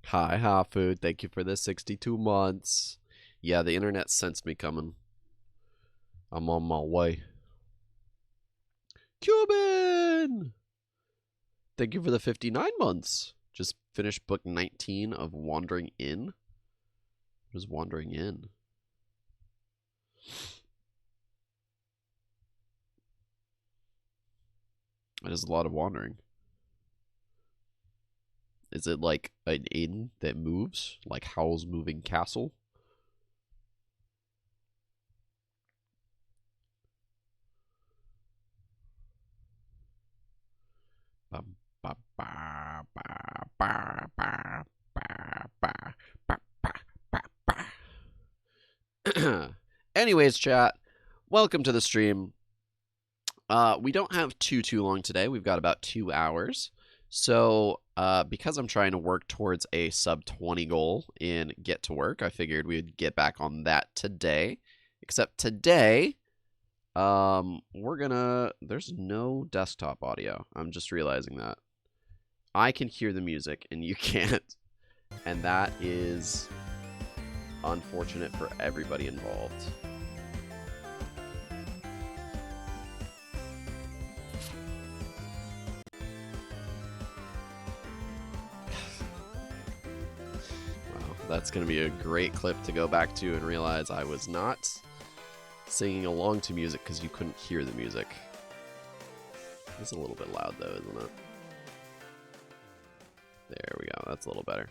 Hi, Hafu. Thank you for the 62 months. Yeah, the internet sensed me coming. I'm on my way. Cuban! Thank you for the 59 months. Just finished book 19 of Wandering Inn. What is Wandering Inn? It is a lot of wandering. Is it like an inn that moves? Like Howl's Moving Castle? Anyways, chat, welcome to the stream. We don't have too long today. We've got about 2 hours. So, because I'm trying to work towards a sub 20 goal in Get to Work, I figured we'd get back on that today. Except today, there's no desktop audio. I'm just realizing that. I can hear the music and you can't. And that is unfortunate for everybody involved. Wow, that's going to be a great clip to go back to and realize I was not singing along to music because you couldn't hear the music. It's a little bit loud though, isn't it? There we go. That's a little better.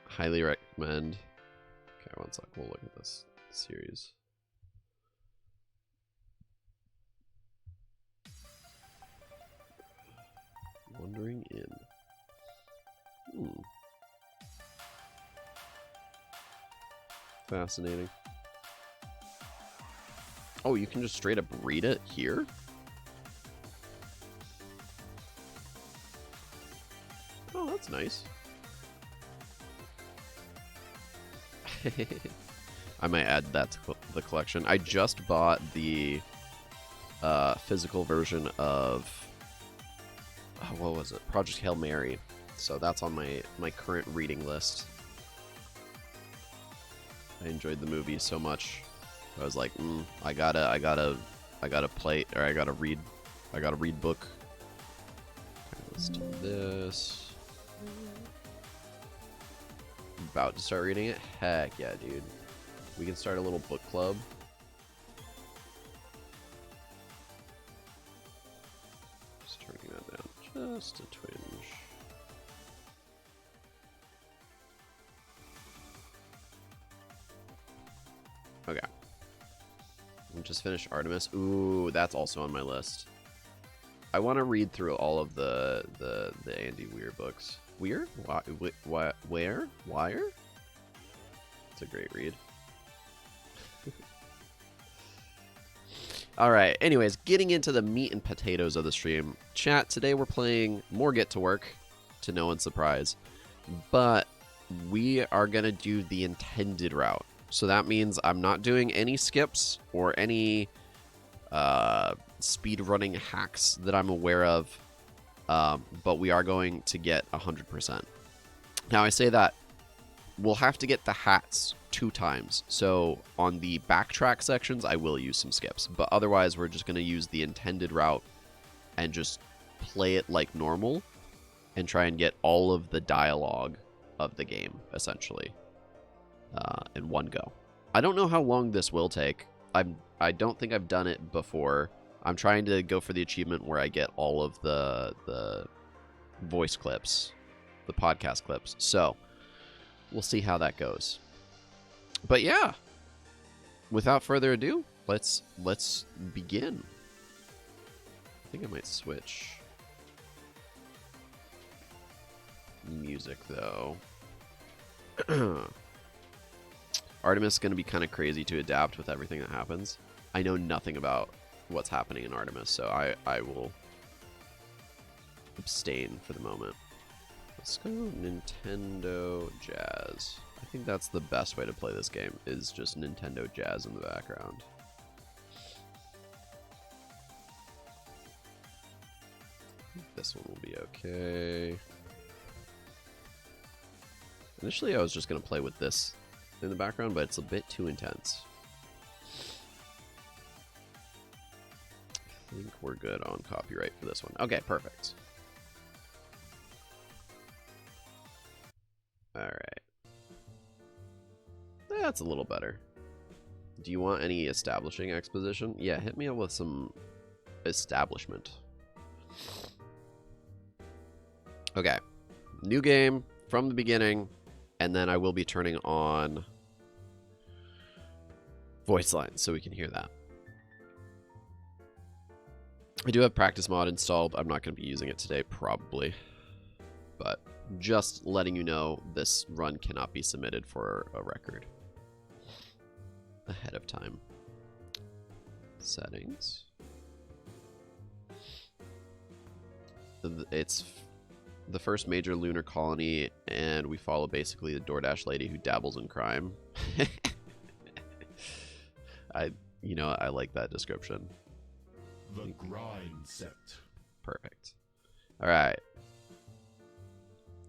Highly recommend. Okay, one sec. We'll look at this series. Wandering Inn. Fascinating. Oh, you can just straight up read it here? Oh, that's nice. I might add that to the collection. I just bought the physical version of what was it? Project Hail Mary. So that's on my current reading list. I enjoyed the movie so much. I was like, I gotta play, or I gotta read book. Okay, let's do this. About to start reading it? Heck yeah, dude. We can start a little book club. Just turning that down just a twinge. Okay. We just finished Artemis. Ooh, that's also on my list. I want to read through all of the Andy Weir books. Weir? Where? Wire? It's a great read. Alright, anyways, getting into the meat and potatoes of the stream. Chat, today we're playing more Get to Work, to no one's surprise. But we are going to do the intended route. So that means I'm not doing any skips or any speed running hacks that I'm aware of. But we are going to get 100%. Now, I say that we'll have to get the hats 2 times. So on the backtrack sections, I will use some skips. But otherwise, we're just going to use the intended route and just play it like normal and try and get all of the dialogue of the game, essentially, in one go. I don't know how long this will take. I don't think I've done it before. I'm trying to go for the achievement where I get all of the voice clips, the podcast clips. So we'll see how that goes. But yeah, without further ado, let's begin. I think I might switch music though. Artemis is going to be kind of crazy to adapt with everything that happens. I know nothing about what's happening in Artemis, so I will abstain for the moment. Let's go Nintendo Jazz. I think that's the best way to play this game, is just Nintendo Jazz in the background. This one will be okay. Initially, I was just going to play with this in the background, but it's a bit too intense. I think we're good on copyright for this one. Okay, perfect. Alright. That's a little better. Do you want any establishing exposition? Yeah, hit me up with some establishment. Okay. New game from the beginning, and then I will be turning on voice lines so we can hear that. I do have practice mod installed. I'm not going to be using it today, probably. But just letting you know, this run cannot be submitted for a record ahead of time. Settings. It's the first major lunar colony, and we follow basically the DoorDash lady who dabbles in crime. I like that description. The grind set. Perfect. All right.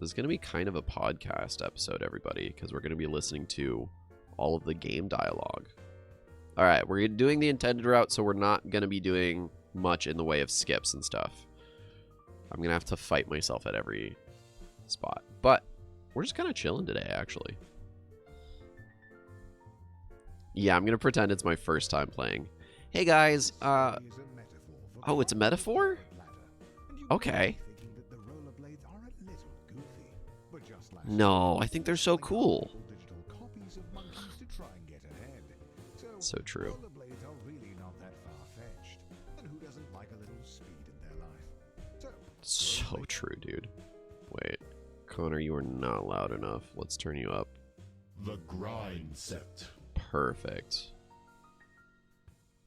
This is going to be kind of a podcast episode, everybody, because we're going to be listening to all of the game dialogue. All right, we're doing the intended route, so we're not going to be doing much in the way of skips and stuff. I'm going to have to fight myself at every spot. But we're just kind of chilling today, actually. Yeah, I'm going to pretend it's my first time playing. Hey, guys. Oh, it's a metaphor? Okay. No, I think they're so cool. So true. So true, dude. Wait. Connor, you are not loud enough. Let's turn you up. The grind set. Perfect.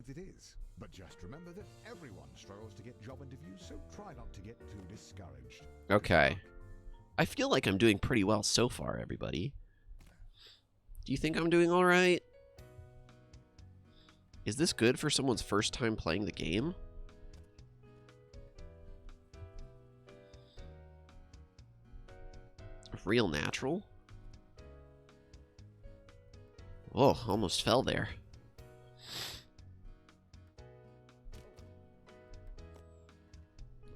It is, but just remember that everyone struggles to get job interviews, so try not to get too discouraged. Okay. I feel like I'm doing pretty well so far, everybody. Do you think I'm doing all right? Is this good for someone's first time playing the game? Real natural? Oh, almost fell there.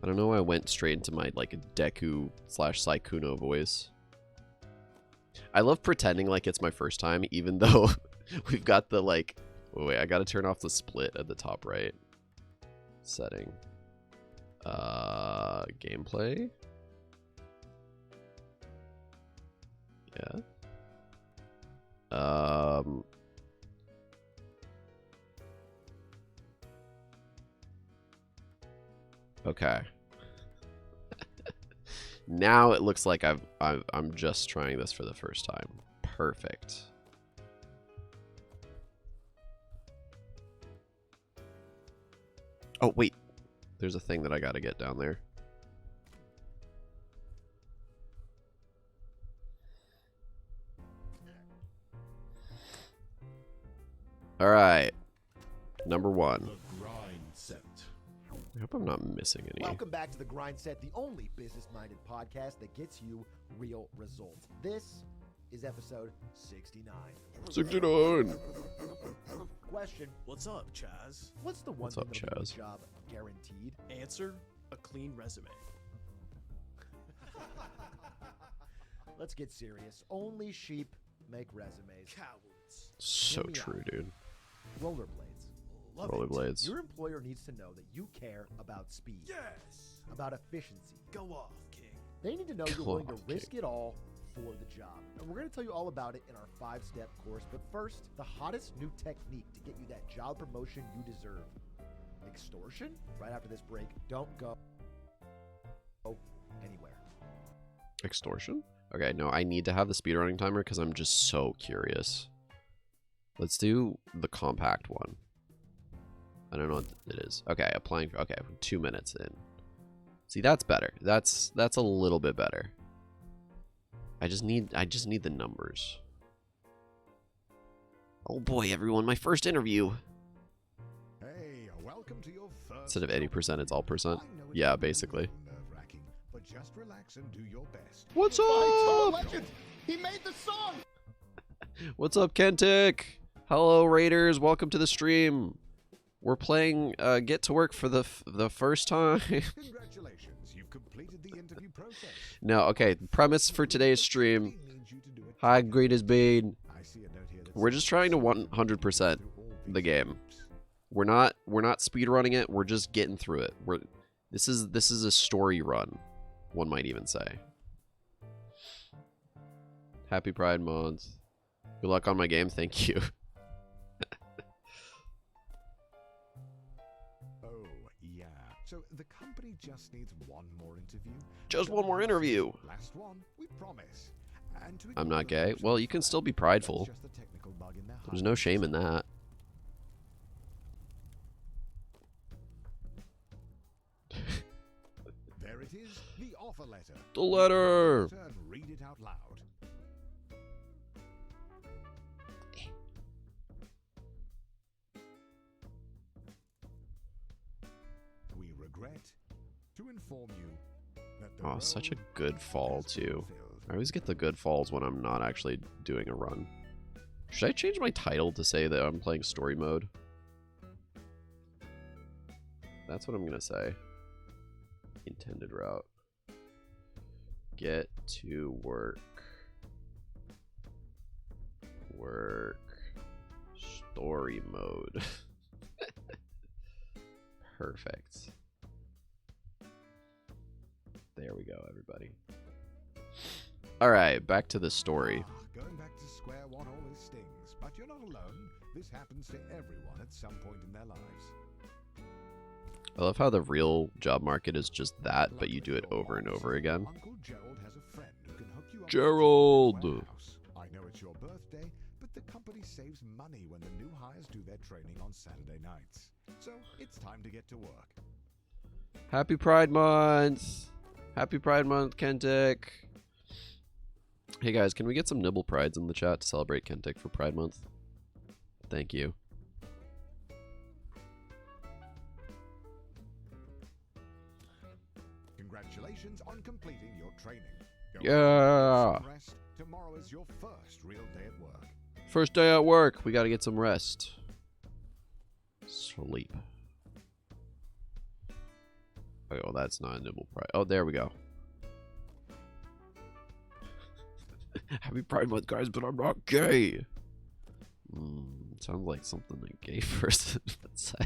I don't know why I went straight into my, like, Deku / Sykkuno voice. I love pretending like it's my first time, even though we've got the, like... Wait, I gotta turn off the split at the top right. Setting. Gameplay? Yeah. Okay. Now it looks like I'm just trying this for the first time. Perfect. Oh, wait. There's a thing that I gotta get down there. Alright. Number 1. The grind set. I hope I'm not missing any. Welcome back to The Grind Set, the only business-minded podcast that gets you real results. This is episode 69. 69! Question: What's up, Chaz? What's the one What's thing up, that'll make Chaz? a job guaranteed? Answer: a clean resume. Let's get serious. Only sheep make resumes. Cowards. So Hear me true, out. dude. Rollerblades. Love it. Rollerblades. Your employer needs to know that you care about speed, Yes. about efficiency. Go off, King. They need to know you're Go willing to off, risk it all for the job. And we're going to tell you all about it in our 5-step course. But first, the hottest new technique to get you that job promotion you deserve. Extortion? Right after this break. Don't go anywhere. Extortion? Okay, no, I need to have the speedrunning timer because I'm just so curious. Let's do the compact one. I don't know what it is. Okay, applying for, okay, 2 minutes in. See, that's better. That's a little bit better. I just need the numbers. Oh boy, everyone, my first interview. Hey, welcome to your first. Instead of 80%, it's all percent. I know it's Yeah, really basically. nerve-wracking, Just relax and do your best. What's Total up? Legend! He made the song! What's up, Kentic? Hello, Raiders. Welcome to the stream. We're playing Get to Work for the first time. Congratulations, you've completed the interview process. No, okay. Premise for today's stream. Needs you to do it Hi, together. Greet as Bean. I see a note here that We're says just trying to you 100% through all the these game. hoops. We're not speed running it. We're just getting through it. This is a story run, one might even say. Happy Pride Month. Good luck on my game. Thank you. Oh, yeah. So the company just needs one more interview. Just Don't one more miss interview. the Last one, we promise. And to I'm ignore not the gay. function Well, of you can pride, still be that's prideful. just a technical bug in their There's no shame in that. There it is, the offer letter. The letter. And read it out loud. We regret to inform you that the Oh, such a role good fall has been too. fulfilled. I always get the good falls when I'm not actually doing a run. Should I change my title to say that I'm playing story mode? That's what I'm gonna say. Intended route. Get to work. Work. Story mode. Perfect. There we go, everybody. Alright, back to the story. Ah, going back to square one always stings, but you're not alone. This happens to everyone at some point in their lives. I love how the real job market is just that, but you Luckily do it for over and all, over again. Uncle Gerald has a friend who can hook you up with a Gerald! job in the warehouse. I know it's your birthday, but the company saves money when the new hires do their training on Saturday nights. So it's time to get to work. Happy Pride Month! Happy Pride Month, Kentic! Hey guys, can we get some Nibble Prides in the chat to celebrate Kentic for Pride Month? Thank you. Congratulations on completing your training. Go Yeah! get some rest. Tomorrow is your first real day at work. First day at work, we gotta get some rest. Sleep. Okay, well that's not a Nibble Pride. Oh, there we go. Happy Pride Month, guys, but I'm not gay. Sounds like something a gay person would say.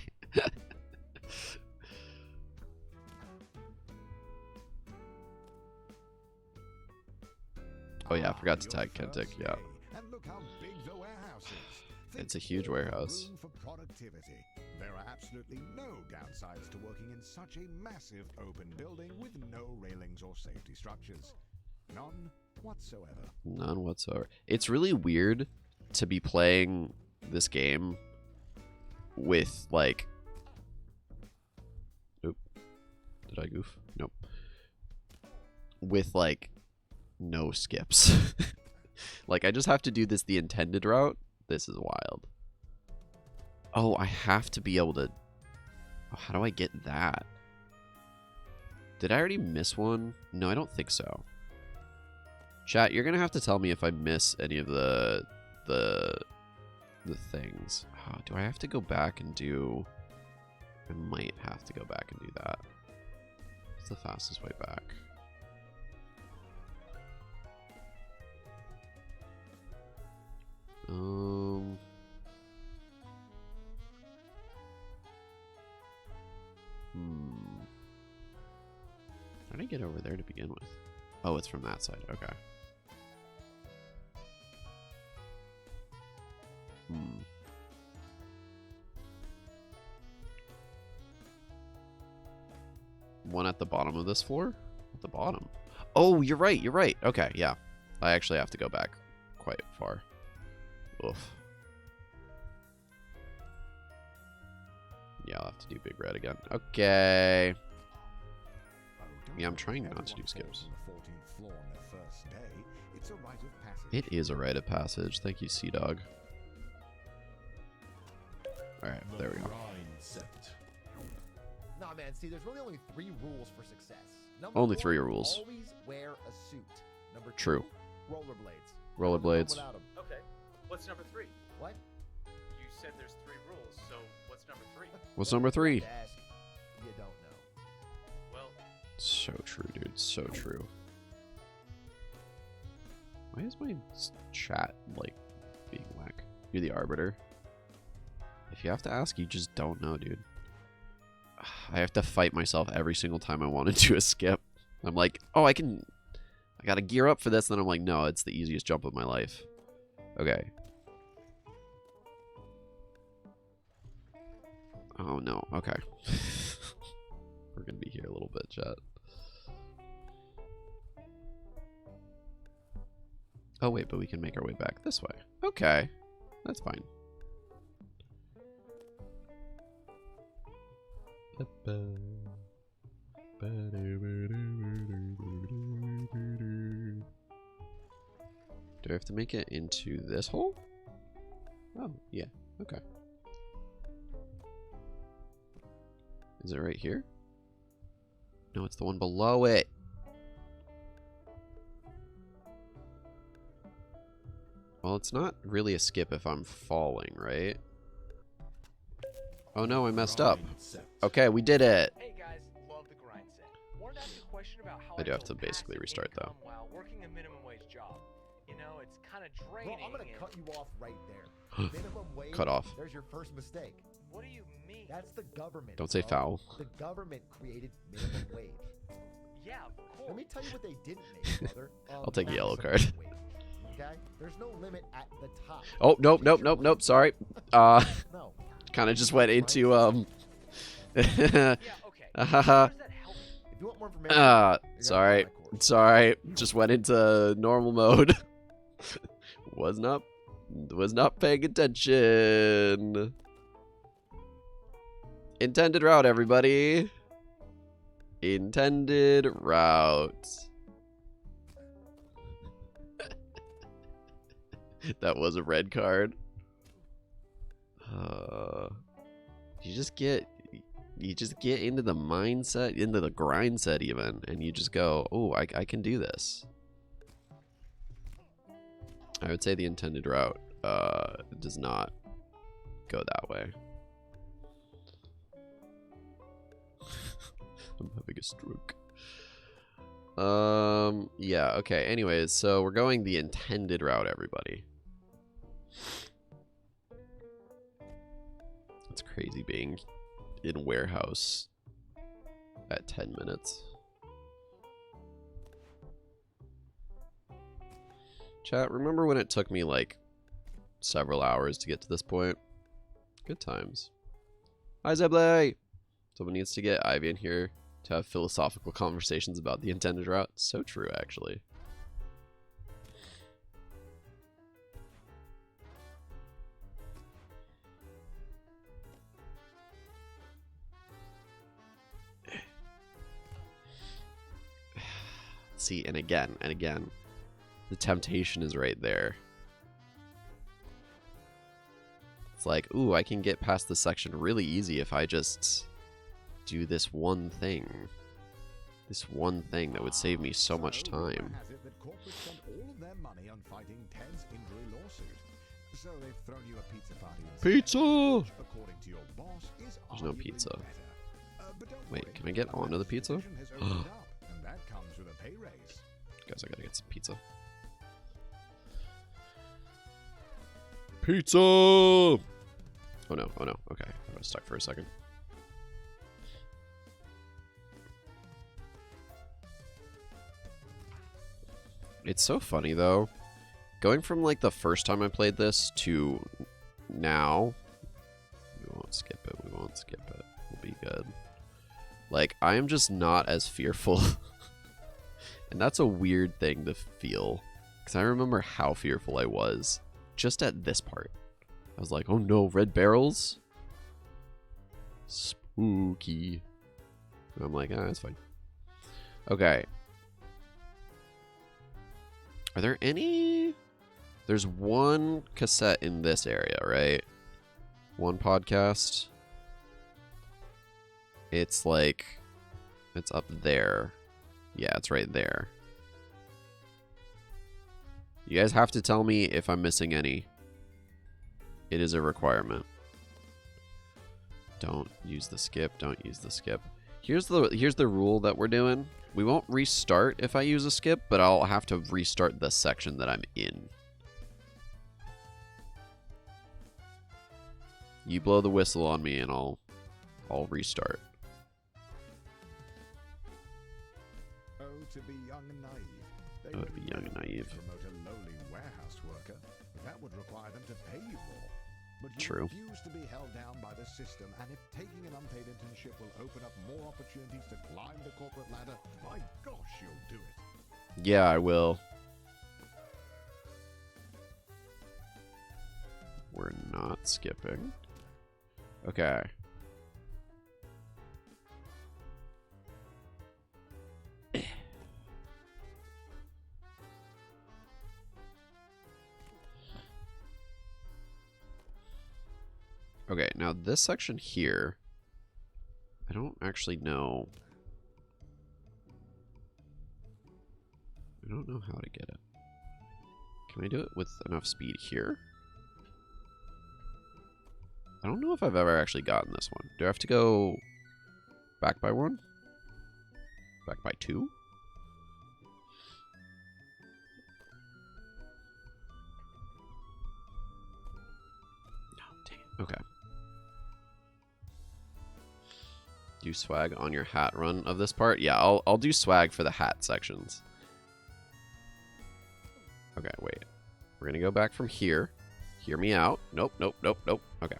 Oh yeah, I forgot to Your tag Kentic. first Yeah, day. And look how big the warehouse is. Think it's a huge all warehouse. room for productivity. There are absolutely no downsides to working in such a massive open building with no railings or safety structures. None whatsoever. None whatsoever. It's really weird to be playing this game with like. Oop. Did I goof? Nope. With like no skips. Like I just have to do this the intended route. This is wild. Oh, I have to be able to. Oh, how do I get that? Did I already miss one? No, I don't think so. Chat, you're gonna have to tell me if I miss any of the things. Oh, do I have to go back and do? I might have to go back and do that. What's the fastest way back? How did I get over there to begin with? Oh, it's from that side. Okay. One at the bottom of this floor? At the bottom. Oh, you're right. You're right. Okay, yeah. I actually have to go back quite far. Oof. Yeah, I'll have to do Big Red again. Okay. Oh, don't Yeah, I'm worry, trying not to everyone do falls skips. on the 14th floor on their first day. It's a rite of passage. It is a rite of passage. Thank you, Sea Dog. Alright, there we go. Grind set. Nah, man, see, there's really only 3 rules for success. Number Only 1, 3 rules. Always wear a suit. Number 2, True. rollerblades. Rollerblades. Without 'em. Okay. What's number 3? What? You said there's 3 rules, so what's number 3? What's number 3? Ask. You don't know. Well, So true, dude. So true. Why is my chat, like, being whack? You're the arbiter. If you have to ask, you just don't know, dude. I have to fight myself every single time I want to do a skip. I'm like, oh, I gotta gear up for this. Then I'm like, no, it's the easiest jump of my life. Okay. Oh, no. Okay. We're gonna be here a little bit, chat. Oh, wait, but we can make our way back this way. Okay. That's fine. Do I have to make it into this hole? Oh, yeah. Okay. Is it right here? No, it's the one below it. Well, it's not really a skip if I'm falling, right? Oh no, I messed up. Grind set. Okay, we did it. Hey guys, love the grind set. Wanted to ask a question about how I do have build to basically passive restart, though. income while working a minimum wage job. You know, it's kind of Bro, draining. I'm gonna and- cut you off right there. Minimum wage. Cut off. There's your first mistake. What do you mean? That's the government. Don't say bro. foul. The government created minimum wage. Yeah, of course. Let me tell you what they didn't make, brother. I'll take a yellow maximum card. wage, okay? There's no limit at the top. Oh, nope, Change nope, your nope, wage. nope. Sorry. No. Kind of just went into, Yeah, okay. Hahaha. How does that help? If you want more information, Sorry. you're gonna find my course. Sorry. Just went into normal mode. was not paying attention. Intended route, everybody. Intended route. That was a red card. You just get into the mindset, into the grind set even, and you just go, oh, I can do this. I would say the intended route does not go that way. I'm having a stroke. Yeah, okay. Anyways, so we're going the intended route, everybody. It's crazy being in warehouse at 10 minutes. Chat, remember when it took me like several hours to get to this point? Good times. Hi, Zeblay! Someone needs to get Ivy in here to have philosophical conversations about the intended route. So true, actually. See, and again, the temptation is right there. It's like, ooh, I can get past this section really easy if I just do this one thing. This one thing that would save me so much So, rumor time. has it that corporates spent all of their money on fighting Ted's injury lawsuit. So they've thrown you a pizza party instead, Pizza! which, according to your boss, is There's no arguably pizza. better. But don't Wait, worry, can I get a onto the manager's pizza? division has opened up, and that comes with a pay raise. Guys, I gotta get some pizza. Pizza! Oh no, oh no. Okay, I was stuck for a second. It's so funny though. Going from like the first time I played this to now. We won't skip it, we won't skip it. We'll be good. Like, I am just not as fearful. And that's a weird thing to feel. Because I remember how fearful I was just at this part. I was like, oh no, red barrels? Spooky. And I'm like, ah, that's fine. Okay. Are there any... There's one cassette in this area, right? One podcast. It's like... It's up there. Yeah, it's right there. You guys have to tell me if I'm missing any. It is a requirement. Don't use the skip. Don't use the skip. Here's the rule that we're doing. We won't restart if I use a skip, but I'll have to restart the section that I'm in. You blow the whistle on me and I'll restart. Oh, to be young and naive. They Oh, to be young and naive. promote a lowly warehouse worker, but that would require them to pay you more. But you True. refuse to be held down by the system, and if taking an unpaid internship will open up more opportunities to climb the corporate ladder, my gosh, you'll do it. Yeah, I will. We're not skipping. Okay. Okay, now this section here, I don't actually know. I don't know how to get it. Can I do it with enough speed here? I don't know if I've ever actually gotten this one. Do I have to go back by one? Back by two? No, dang it. Okay. Do swag on your hat run of this part? Yeah, I'll do swag for the hat sections. Okay, wait. We're gonna go back from here. Hear me out. Nope, nope, nope, nope. Okay.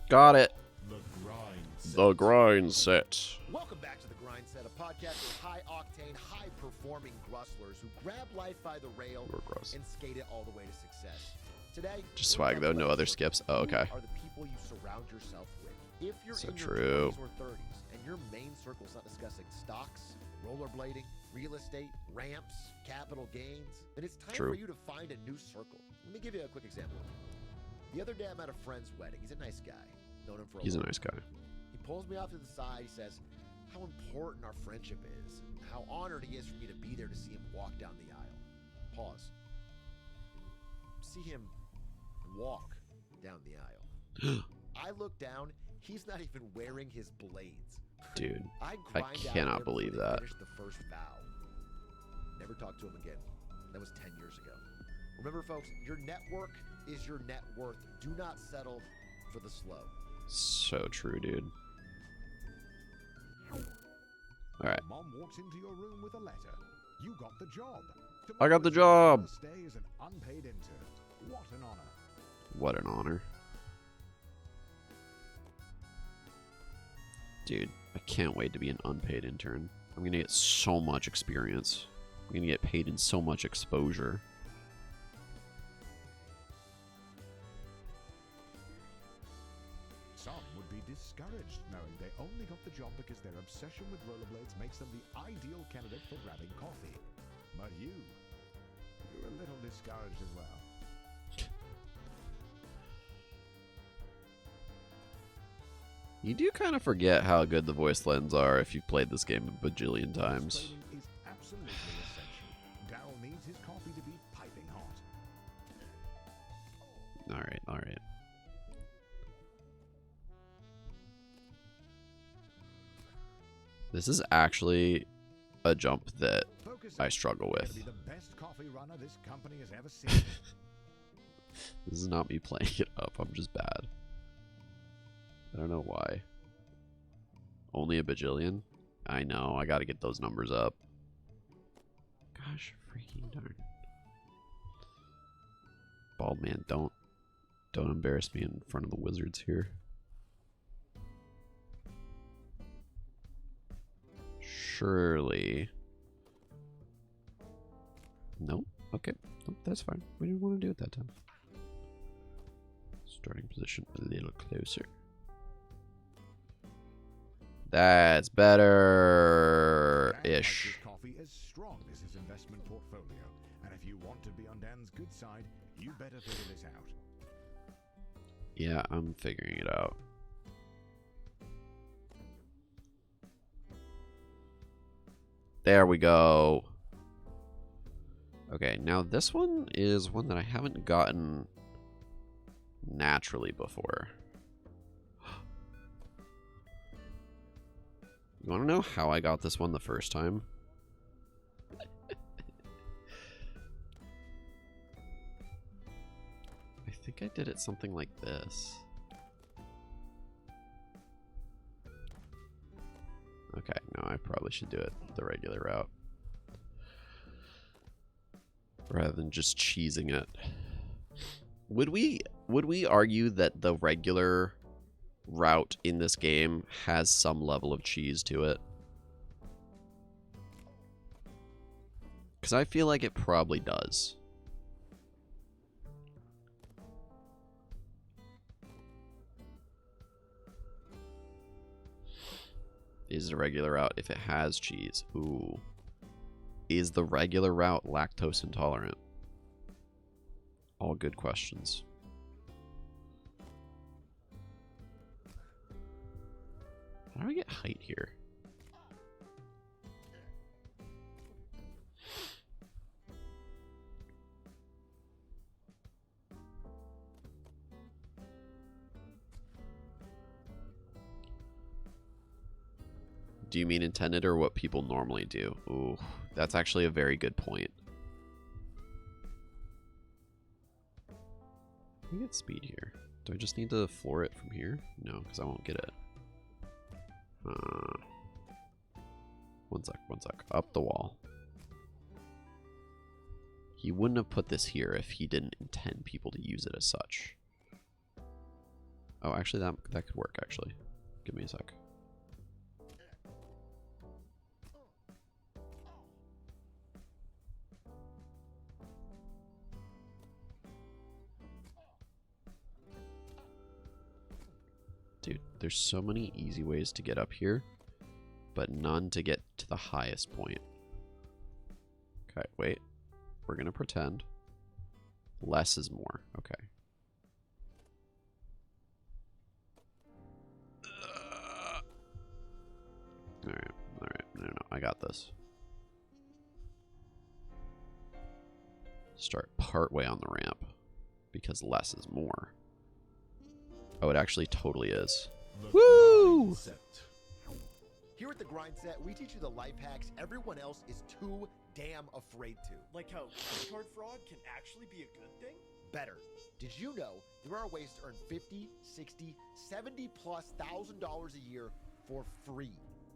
Got it. The grind set. The grind set. Welcome back to The Grind Set, a podcast with high-octane, high-performing grustlers who grab life by the rail You're gross. and skate it all the way to success. Today, Just we're swag, talking though, about no other who skips. Oh, okay. are the people you surround yourself with. If you're So in your true. 20s or 30s and your main circle's not discussing stocks, rollerblading, real estate, ramps, capital gains, then it's time True. for you to find a new circle. Let me give you a quick example. The other day I'm at a friend's wedding. He's a nice guy. Known him for He's a while. nice guy. He pulls me off to the side. He says how important our friendship is, and how honored he is for me to be there to see him walk down the aisle. Pause. See him walk down the aisle. I look down. He's not even wearing his blades. Dude, I I grind out cannot him believe before they that. finish the first vow. Never talked to him again. That was 10 years ago. Remember, folks, your network is your net worth. Do not settle for the slow. So true, dude. Alright. Mom walks into your room with a letter. You got the job. I got the Tomorrow job. is your first day as an unpaid intern. What an honor. What an honor. Dude, I can't wait to be an unpaid intern. I'm gonna get so much experience. I'm gonna get paid in so much exposure. Some would be discouraged knowing they only got the job because their obsession with rollerblades makes them the ideal candidate for grabbing coffee. But you're a little discouraged as well. You do kind of forget how good the voice lens are if you've played this game a bajillion times. Training is absolutely essential. Daryl needs his coffee to be piping hot. Alright, alright. This is actually a jump that Focus I up. struggle You're with. gonna be the best coffee runner this company has ever seen. This is not me playing it up, I'm just bad. I don't know why. Only a bajillion? I know, I gotta get those numbers up. Gosh, freaking darn. Bald man, don't embarrass me in front of the wizards here. Surely. Nope. Okay. Nope, that's fine. We didn't want to do it that time. Starting position a little closer. That's better-ish. Dan likes his Coffee is strong as his investment portfolio, and if you want to be on Dan's good side, you better figure this out. Yeah, I'm figuring it out. There we go. Okay, now this one is one that I haven't gotten naturally before. You want to know how I got this one the first time? I think I did it something like this. Okay, no, I probably should do it the regular route. Rather than just cheesing it. Would we argue that the regular route in this game has some level of cheese to it? Because I feel like it probably does. Is the regular route if it has cheese? Ooh. Is the regular route lactose intolerant? All good questions. How do I get height here? Do you mean intended or what people normally do? Ooh, that's actually a very good point. Let me get speed here. Do I just need to floor it from here? No, because I won't get it. One sec. Up the wall. He wouldn't have put this here if he didn't intend people to use it as such. Oh, actually, that could work, actually. Give me a sec. Dude, there's so many easy ways to get up here, but none to get to the highest point. Okay, wait. We're gonna pretend. Less is more. Okay. Alright. No, I got this. Start partway on the ramp, because less is more. Oh, it actually totally is. The Woo! grind set. Here at the Grind Set, we teach you the life hacks everyone else is too damn afraid to. Like how credit card fraud can actually be a good thing? Better. Did you know there are ways to earn $50, $60, $70+ thousand dollars a year for free?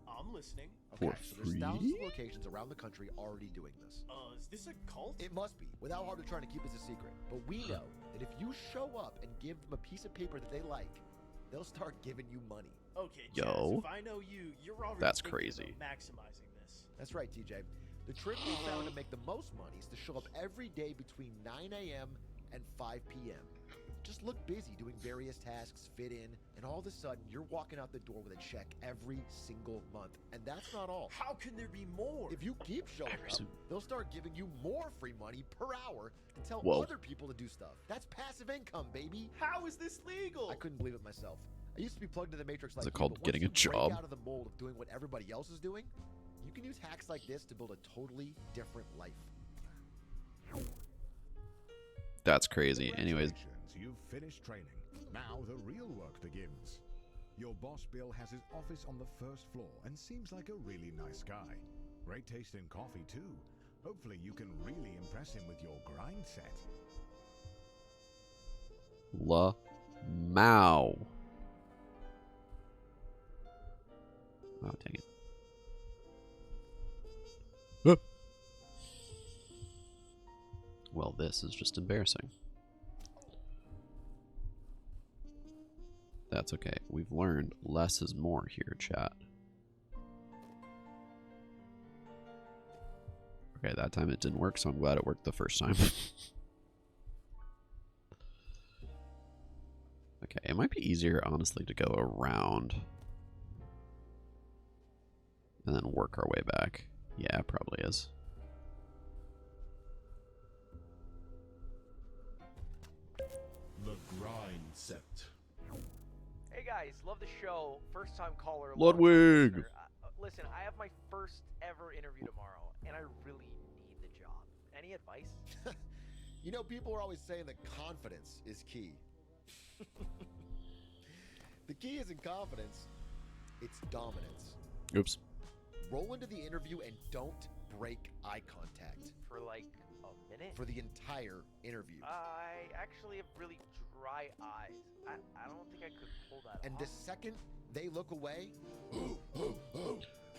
I'm listening. Okay, For so there's free? thousands of locations around the country already doing this. Is this a cult? It must be, without hardly trying to keep this a secret. But we know that if you show up and give them a piece of paper that they like, they'll start giving you money. Okay, Yo. Jazz, if I know you, you're already That's thinking crazy. about maximizing this. That's right, TJ. The trick we found to make the most money is to show up every day between 9 a.m. and 5 p.m. Just look busy doing various tasks, fit in, and all of a sudden you're walking out the door with a check every single month. And that's not all. How can there be more? If you keep showing Every up, sin- they'll start giving you more free money per hour to tell Whoa. other people to do stuff. That's passive income, baby. How is this legal? I couldn't believe it myself. I used to be plugged into the Matrix like it you, called but once getting a you break job? out of the mold of doing what everybody else is doing, you can use hacks like this to build a totally different life. That's crazy. Anyways, Congratulations, you've finished training. Now the real work begins. Your boss Bill has his office on the first floor and seems like a really nice guy. Great taste in coffee too. Hopefully you can really impress him with your grind set. La Mao. Oh, dang it. Well, this is just embarrassing. That's okay. We've learned less is more here, chat. Okay, that time it didn't work, so I'm glad it worked the first time. Okay, it might be easier, honestly, to go around and then work our way back. Yeah, it probably is. The grind set. Hey guys, love the show. First time caller. Ludwig. long-time listener. Listen, I have my first ever interview tomorrow, and I really need the job. Any advice? You know, people are always saying that confidence is key. The key isn't confidence, it's dominance. Oops. Roll into the interview and don't break eye contact For like a minute? for the entire interview. I actually have really dry eyes. I don't think I could pull that And off. the second they look away, Oh,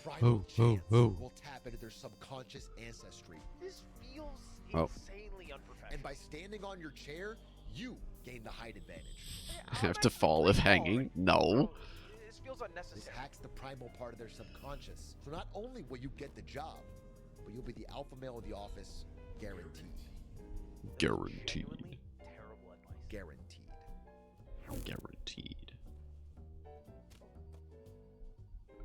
primal oh, chance oh. will tap into their subconscious ancestry. This feels Oh. insanely unprofessional. And by standing on your chair, you gain the height advantage. Yeah, I how have am to I fall if tall? hanging? No. So, this feels This unnecessary. hacks the primal part of their subconscious. So not only will you get the job, but you'll be the alpha male of the office, guaranteed. This is Guaranteed. genuinely terrible advice. Guaranteed. Guaranteed.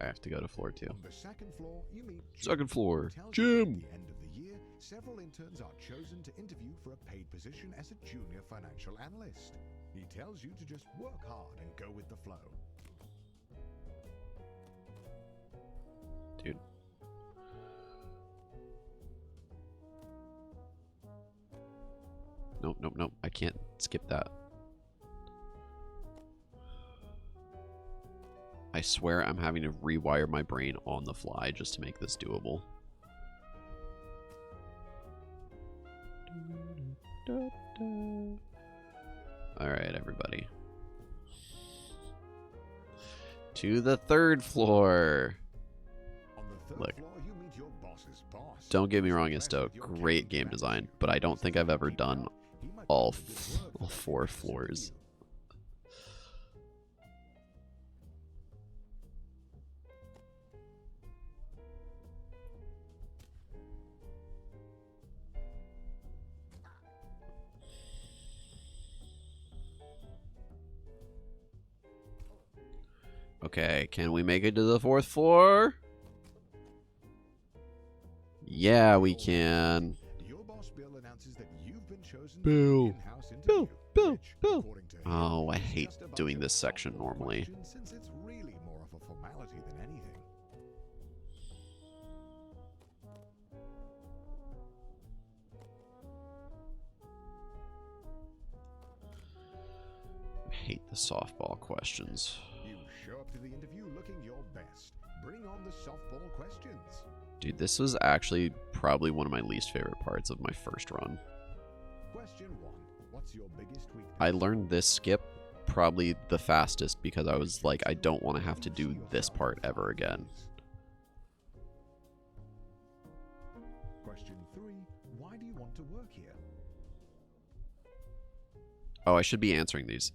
I have to go to floor 2. On the second floor, you meet Jim, Second floor. who tells you that Jim. At the end of the year, several interns are chosen to interview for a paid position as a junior financial analyst. He tells you to just work hard and go with the flow. Dude. Nope, nope, nope. I can't skip that. I swear I'm having to rewire my brain on the fly just to make this doable. Alright, everybody. To the third floor. On the third Look. floor, you meet your boss's boss. Don't get me He's wrong, impressed Isto. with your Great candid game design, attitude. but I don't think I've ever done He might all put in good word for all that 4 impressive floors. review. Okay, can we make it to the 4th floor? Yeah, we can. Your boss Bill announces that you've been chosen Bill. for the in-house Bill, interview, Bill, which, Bill. according to him, Oh, I is hate just a bunch doing of this section softball normally. questions, since it's really more of a formality than anything. I hate the softball questions. You show up to the interview looking your best. Bring on the softball questions. Dude, this was actually probably one of my least favorite parts of my first run. Question 1. What's your biggest weakness? I learned this skip probably the fastest because I was like, I don't want to have to do this part ever again. Question 3. Why do you want to work here? Oh, I should be answering these.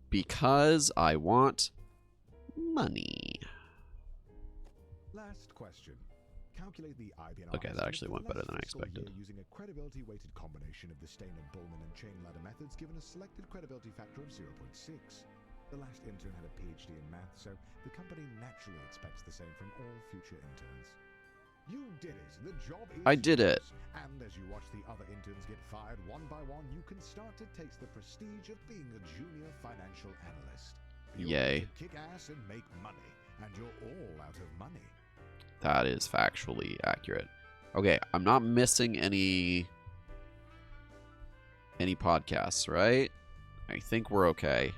Because I want money. Last question. Calculate the IBNR Okay, that estimate actually for went the better last than I fiscal expected. year using a credibility-weighted combination of the Steiner, Bullman, and chain ladder methods given a selected credibility factor of 0.6. The last intern had a PhD in math, so the company naturally expects the same from all future interns. You did it. The job is I did it. yours. And as you watch the other interns get fired one by one, you can start to taste the prestige of being a junior financial analyst. You're Yay. ready to kick ass and make money, and you're all out of money. That is factually accurate. Okay, I'm not missing any podcasts, right? I think we're okay.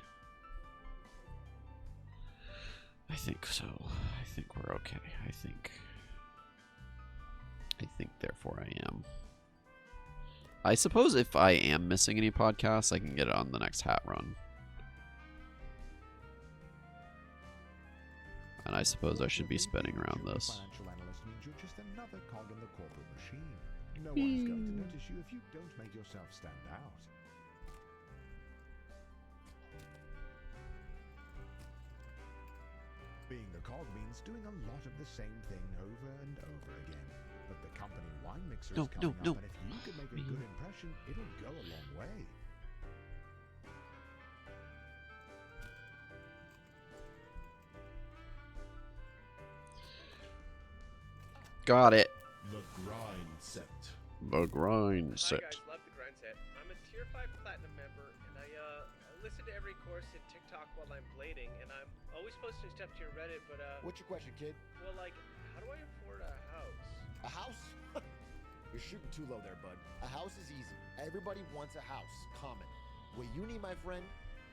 I think so. I think we're okay. I think therefore I am. I suppose if I am missing any podcasts, I can get it on the next hat run. And I suppose I should be spinning around Junior this. Financial analyst means you're just another cog in the corporate machine. No one's going to notice you if you don't make yourself stand out. Being a cog means doing a lot of the same thing over and over again. But the company wine mixer No, is coming no, up, and if you can make a good impression, it'll go a long way. Got it. The grind set. The grind Hi set. guys, love the grind set. I'm a tier 5 platinum member, and I listen to every course in TikTok while I'm blading, and I'm always posting stuff to your Reddit, but What's your question, kid? well, like, how do I afford a house? A house? You're shooting too low there, bud. A house is easy. Everybody wants a house. Common. What you need, my friend,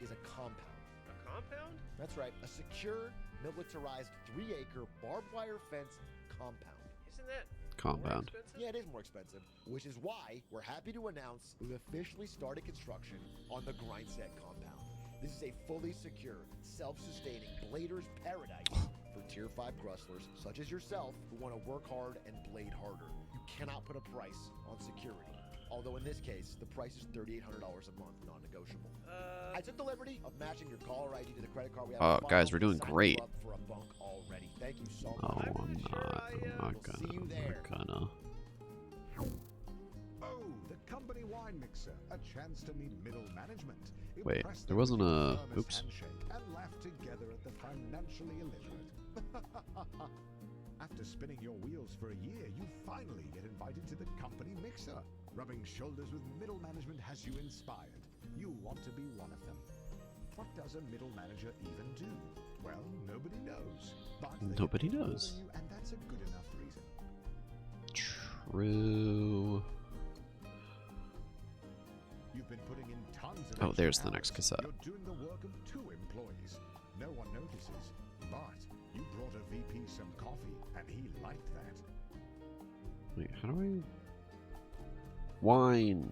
is a compound. A compound? That's right. A secure, militarized 3-acre barbed wire fence compound. Isn't that Compound. more expensive? Yeah, it is more expensive, which is why we're happy to announce we've officially started construction on the Grindset compound. This is a fully secure, self-sustaining blader's paradise for tier 5 grustlers such as yourself who want to work hard and blade harder. You cannot put a price on security. Although in this case, the price is $3,800 a month, non-negotiable. I took the liberty of matching your caller ID to the credit card we have on file. Guys, we're doing Signed you great. up for a bunk already. Thank you so Oh, much. I'm not sure not. I, I'm not we'll see you gonna. there. I'm gonna. Oh, the company wine mixer. A chance to meet middle management. Wait, Impress there them wasn't with your a- firmest oops. handshake and laugh together at the financially illiterate. After spinning your wheels for a year, you finally get invited to the company mixer. Rubbing shoulders with middle management has you inspired. You want to be one of them. What does a middle manager even do? Well, nobody knows. But they Nobody make more knows. than you, and that's a good enough reason. True. You've been putting in tons of Oh, extra there's the hours. next cassette. You're doing the work of 2 employees. No one notices, but you brought a VP some coffee, and he liked that. Wait, how do I? Wine.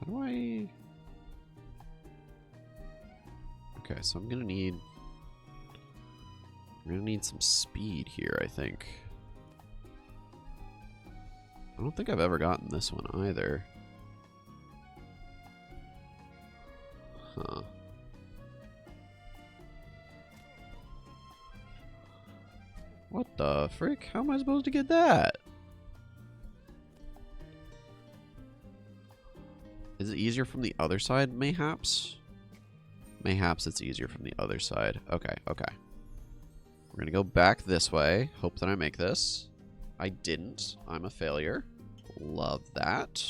How do I? Okay, so I'm gonna need. We're gonna need some speed here, I think. I don't think I've ever gotten this one either. Huh. What the frick? How am I supposed to get that? Is it easier from the other side, mayhaps? Mayhaps it's easier from the other side. Okay, okay. We're gonna go back this way. Hope that I make this. I didn't. I'm a failure. Love that.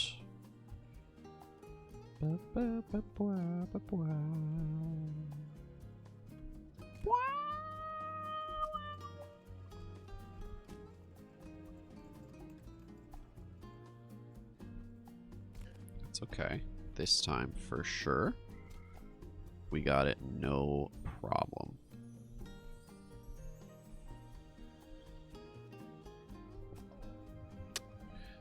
That's okay. This time for sure. We got it, no problem.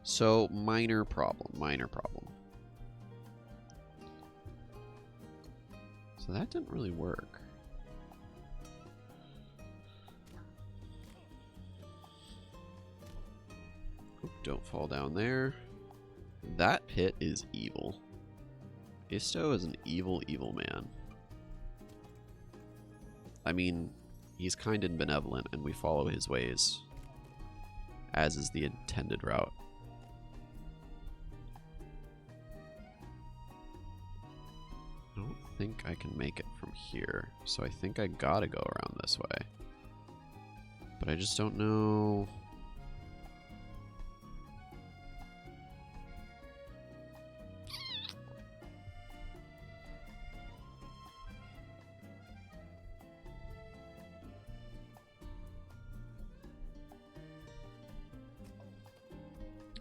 So, minor problem, minor problem. So that didn't really work. Oop, don't fall down there. That pit is evil. Isto is an evil, evil man. I mean, he's kind and benevolent, and we follow his ways, as is the intended route. I don't think I can make it from here, so I think I gotta go around this way. But I just don't know.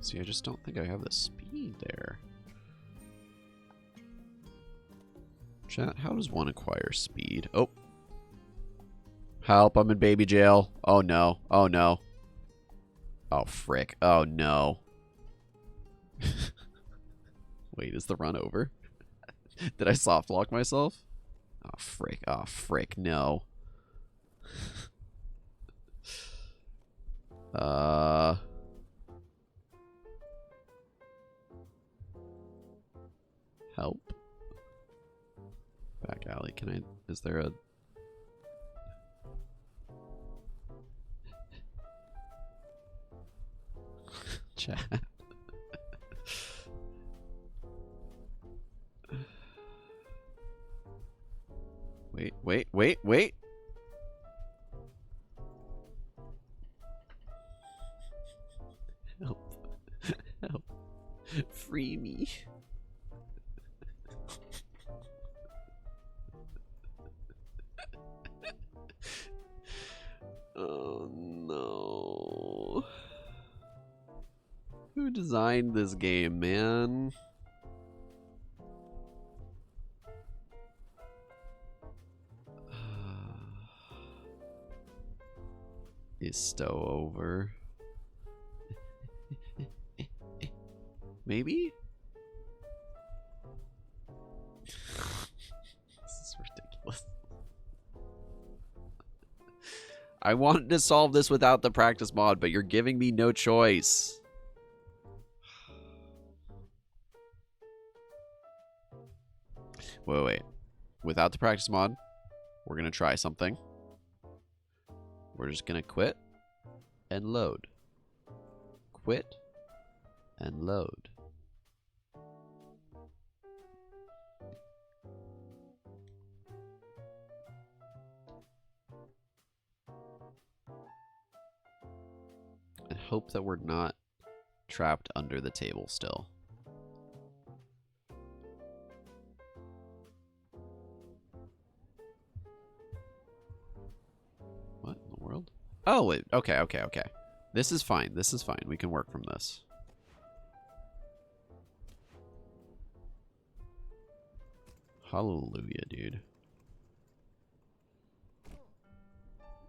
See, I just don't think I have the speed there. Chat, how does one acquire speed? Oh. Help, I'm in baby jail. Oh no. Oh no. Oh frick. Oh no. Wait, is the run over? Did I soft lock myself? Oh frick. Oh frick. No. Help. Back alley. Can I? Is there a? Chat. Wait, wait, wait, wait. Help. Help. Free me. Oh no. Who designed this game, man? Is Stowe over? Maybe? This is ridiculous. I wanted to solve this without the practice mod, but you're giving me no choice. Wait, wait. Without the practice mod, we're going to try something. We're just going to quit and load. Quit and load. And hope that we're not trapped under the table still. What in the world? Oh, wait. Okay, okay, okay. This is fine. This is fine. We can work from this. Hallelujah, dude.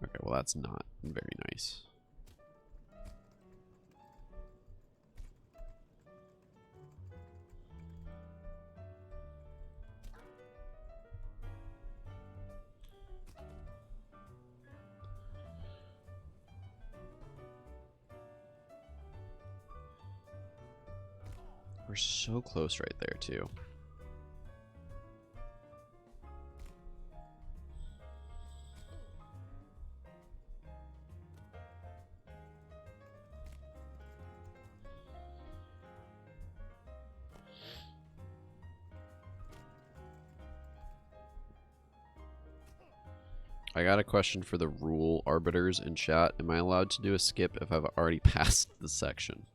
Okay, well, that's not very nice. We're so close right there, too. I got a question for the rule arbiters in chat. Am I allowed to do a skip if I've already passed the section?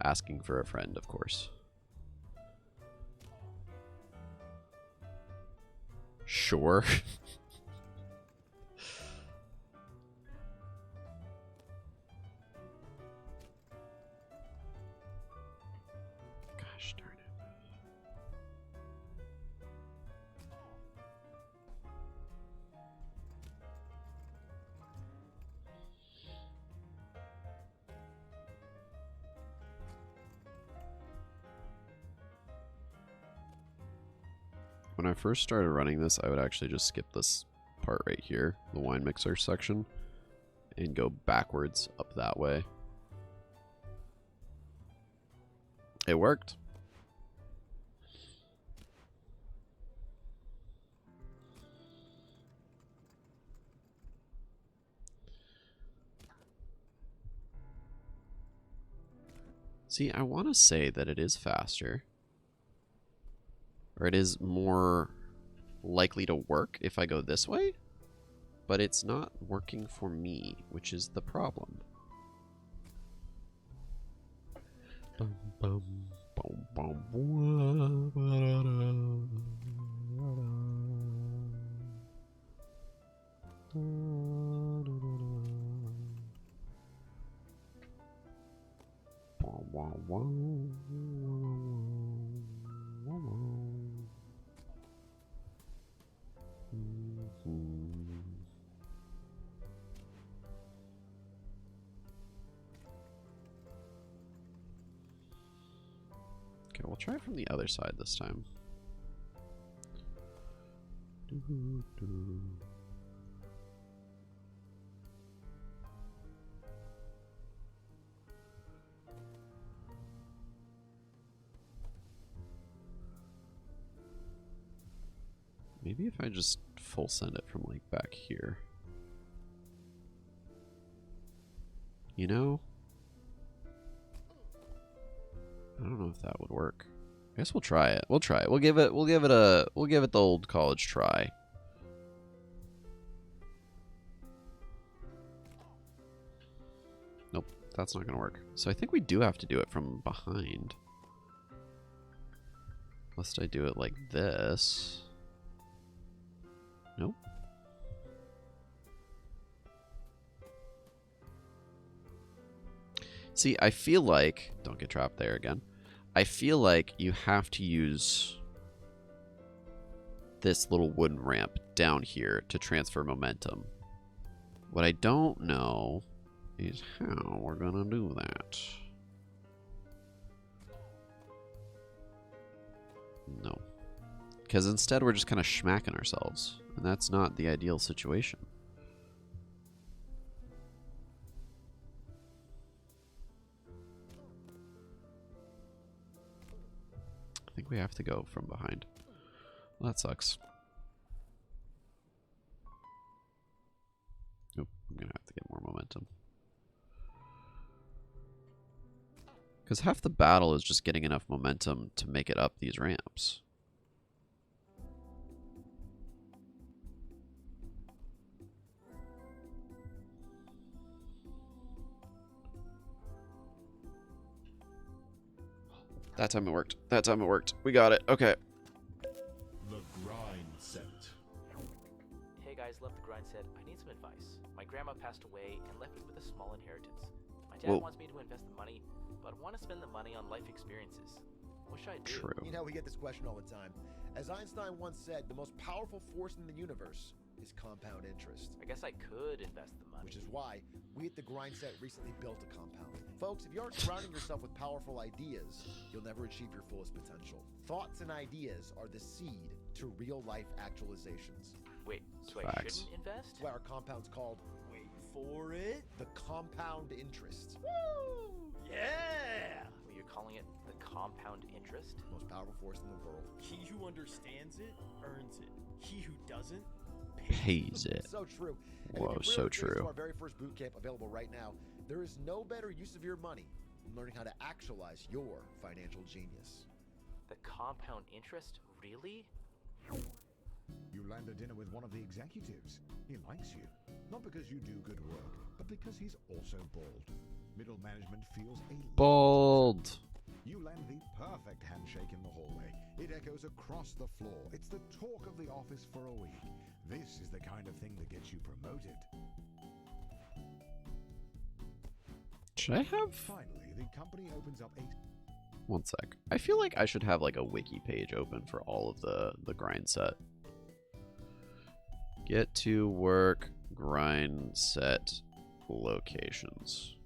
Asking for a friend, of course. Sure. Gosh darn it. When I first started running this, I would actually just skip this part right here, the wine mixer section, and go backwards up that way. It worked. See, I want to say that it is faster. Or it is more likely to work if I go this way, but it's not working for me, which is the problem. Bum, bum, bum, bum, Okay, we'll try it from the other side this time. Maybe if I just full send it from like back here. You know? I don't know if that would work. I guess we'll try it. We'll try it. We'll give it the old college try. That's not going to work. So I think we do have to do it from behind. Must I do it like this? Nope. See, I feel like... Don't get trapped there again. I feel like you have to use this little wooden ramp down here to transfer momentum. What I don't know is how we're going to do that. No. Because instead we're just kind of schmacking ourselves. And that's not the ideal situation. I think we have to go from behind. Well, that sucks. Nope, I'm going to have to get more momentum. Because half the battle is just getting enough momentum to make it up these ramps. That time it worked. That time it worked. We got it. Okay. The grind set. Hey guys, left the grind set. I need some advice. My grandma passed away and left me with a small inheritance. My dad Whoa. wants me to invest the money, but I want to spend the money on life experiences. What should I do? True. You know, we get this question all the time. As Einstein once said, the most powerful force in the universe is compound interest. I guess I could invest the money. Which is why we at the Grind Set recently built a compound. Folks, if you aren't surrounding yourself with powerful ideas, you'll never achieve your fullest potential. Thoughts and ideas are the seed to real-life actualizations. Wait, so I Facts. shouldn't invest? That's why our compound's called Wait for it. the compound interest. Woo! Yeah! Well, you're calling it the compound interest? Most powerful force in the world. He who understands it earns it. He who doesn't Pays it. So true. And Whoa, if you're so really curious true. to our very first boot camp available right now, there is no better use of your money than learning how to actualize your financial genius. The compound interest? Really? You land a dinner with one of the executives. He likes you. Not because you do good work, but because he's also bald. Middle management feels a Bald. You land the perfect handshake in the hallway. It echoes across the floor. It's the talk of the office for a week. This is the kind of thing that gets you promoted. Should I have... Finally, the company opens up a... One sec. I feel like I should have like a wiki page open for all of the grind set. Get to work grind set locations.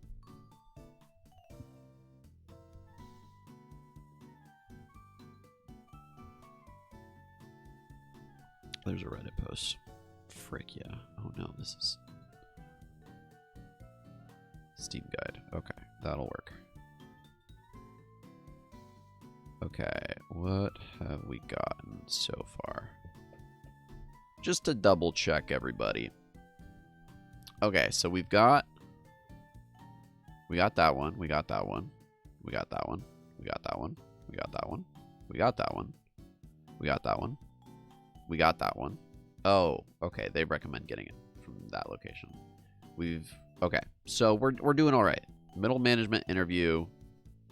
There's a Reddit post. Frick yeah. Oh no, this is Steam guide. Okay, that'll work. Okay, what have we gotten so far? Just to double check everybody. Okay, so we got that one, we got that one, we got that one, we got that one, we got that one, we got that one, we got that one, we got that one. Oh, okay, they recommend getting it from that location. Okay, so we're doing all right. Middle management interview,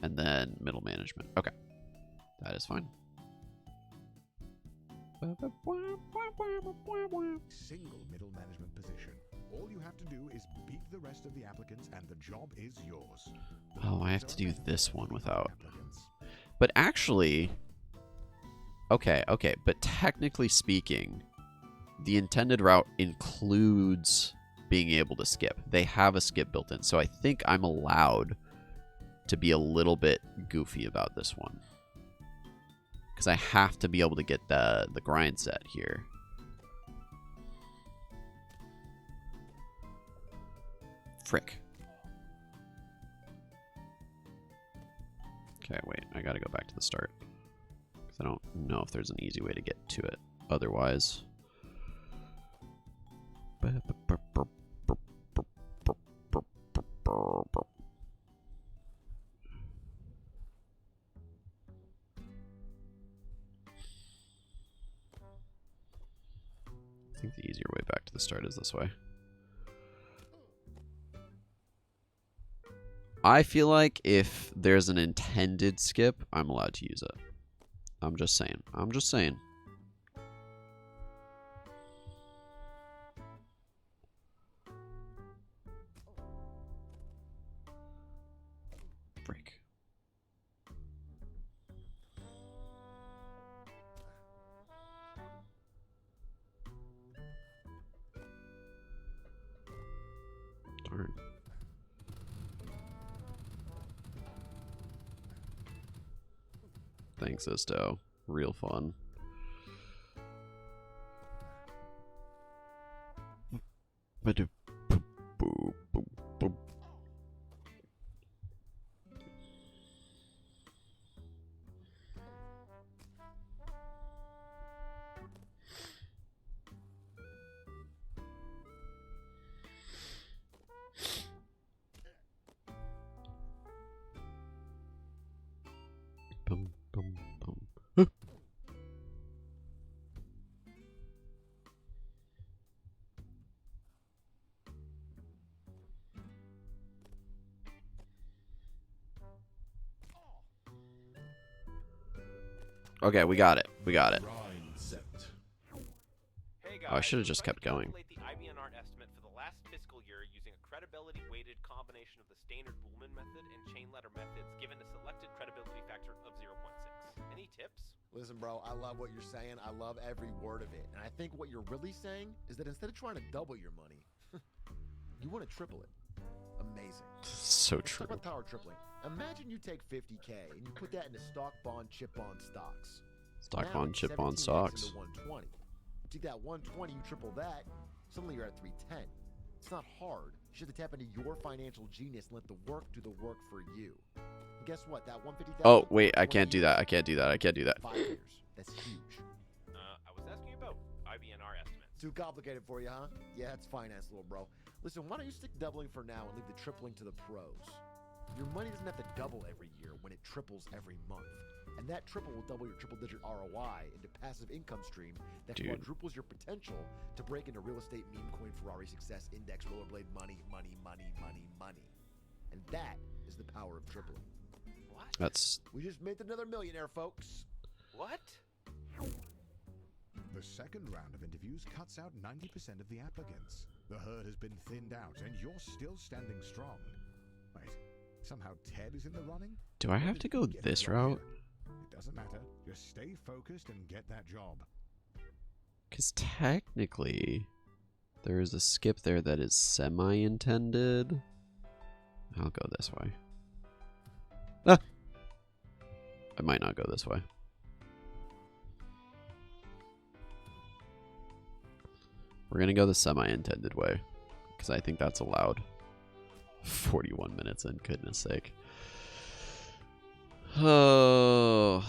and then middle management. Okay. That is fine. single middle management position. All you have to do is beat the rest of the applicants and the job is yours. Oh, I have to do this one without. Applicants. But actually, okay, but technically speaking, the intended route includes being able to skip. They have a skip built in, so I think I'm allowed to be a little bit goofy about this one. Because I have to be able to get the grind set here. Frick. Okay, wait. I gotta go back to the start. Because I don't know if there's an easy way to get to it otherwise. I think the easier way back to the start is this way. I feel like if there's an intended skip, I'm allowed to use it. I'm just saying. I'm just saying. Break. Darn. Thanks, Isto. Real fun. Ba-doop, boop, boop, boop, boop. Bum, bum, bum. Huh. Okay, we got it. We got it. Grind set. Hey guys, Oh, I should have just we're trying kept to going. calculate the IBNR estimate for the last fiscal year using a credibility-weighted combination of the Standard-Boolman method and chain letter methods, given a selected credibility factor of 0.6. Any tips? Listen, bro, I love what you're saying. I love every word of it. And I think what you're really saying is that instead of trying to double your money, you want to triple it. Amazing. So Let's true. talk about power tripling. Imagine you take 50K and you put that into stock, bond, chip on stocks. Stock Now on it's chip on 17x stocks. into 120. You take that 120, you triple that, suddenly you're at 310. It's not hard. You should tap into your financial genius and let the work do the work for you. And guess what? That 150,000. Oh, wait, I can't do that. I can't do that. I can't do that. 5 years. That's huge. I was asking about IBNR estimates. Too complicated for you, huh? Yeah, it's finance, little bro. Listen, why don't you stick doubling for now and leave the tripling to the pros? Your money doesn't have to double every year when it triples every month. And that triple will double your triple-digit ROI into passive income stream that Dude. quadruples your potential to break into real estate, meme coin, Ferrari success, index, rollerblade, money. And that is the power of tripling. What? That's We just made another millionaire, folks. What? The second round of interviews cuts out 90% of the applicants. The herd has been thinned out, and you're still standing strong. Wait, somehow Ted is in the running? Do I have to go Get this it right route? here. It doesn't matter. Just stay focused and get that job. Because technically, there is a skip there that is semi-intended. I'll go this way. Ah! I might not go this way. We're going to go the semi-intended way. Because I think that's allowed. 41 minutes in, goodness sake. Oh...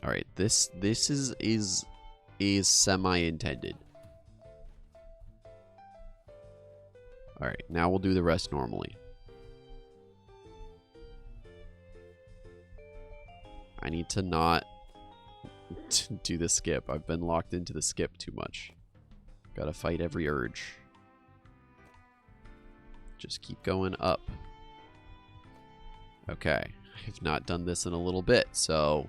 All right, this is semi-intended. All right, now we'll do the rest normally. I need to not do the skip. I've been locked into the skip too much. Gotta fight every urge. Just keep going up. Okay, I've not done this in a little bit, so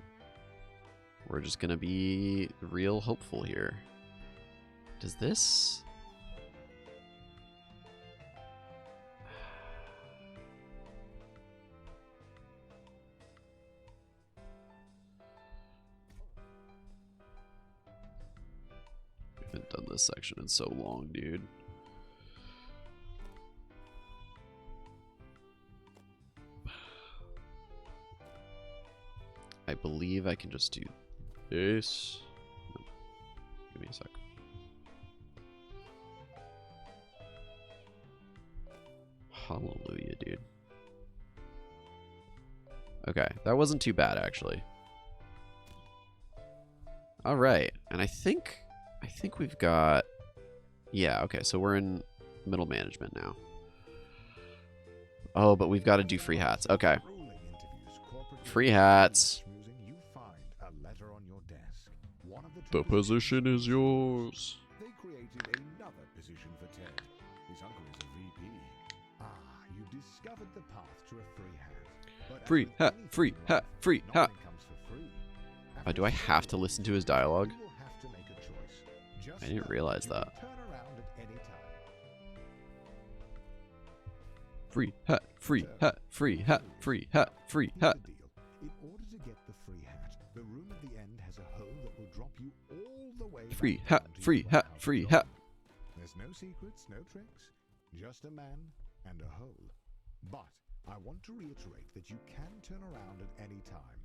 we're just gonna be real hopeful here. Does this? I haven't done this section in so long, dude. I believe I can just do this. No. Give me a sec. Hallelujah, dude. Okay, that wasn't too bad actually. All right, and I think we've got. Yeah, okay, so we're in middle management now. Oh, but we've got to do free hats. Okay. Rolling interviews, corporate Free meetings, hats. schmoozing, you find a letter on your desk. One of The top position is yours. You've discovered the path to a free hat. But as Free with hat, anything free in hat, life, free hat. nothing comes for free. Do I have to listen to his dialogue? You will have to make a choice. Just I didn't know realize you that. can turn around at any time. Free hat, free hat, free hat, free hat, free hat. Here's the deal. In order to get the free hat, the room at the end has a hole that will drop you all the way Free back hat, down to free your hat, warehouse free job. hat. There's no secrets, no tricks, just a man and a hole. But I want to reiterate that you can turn around at any time.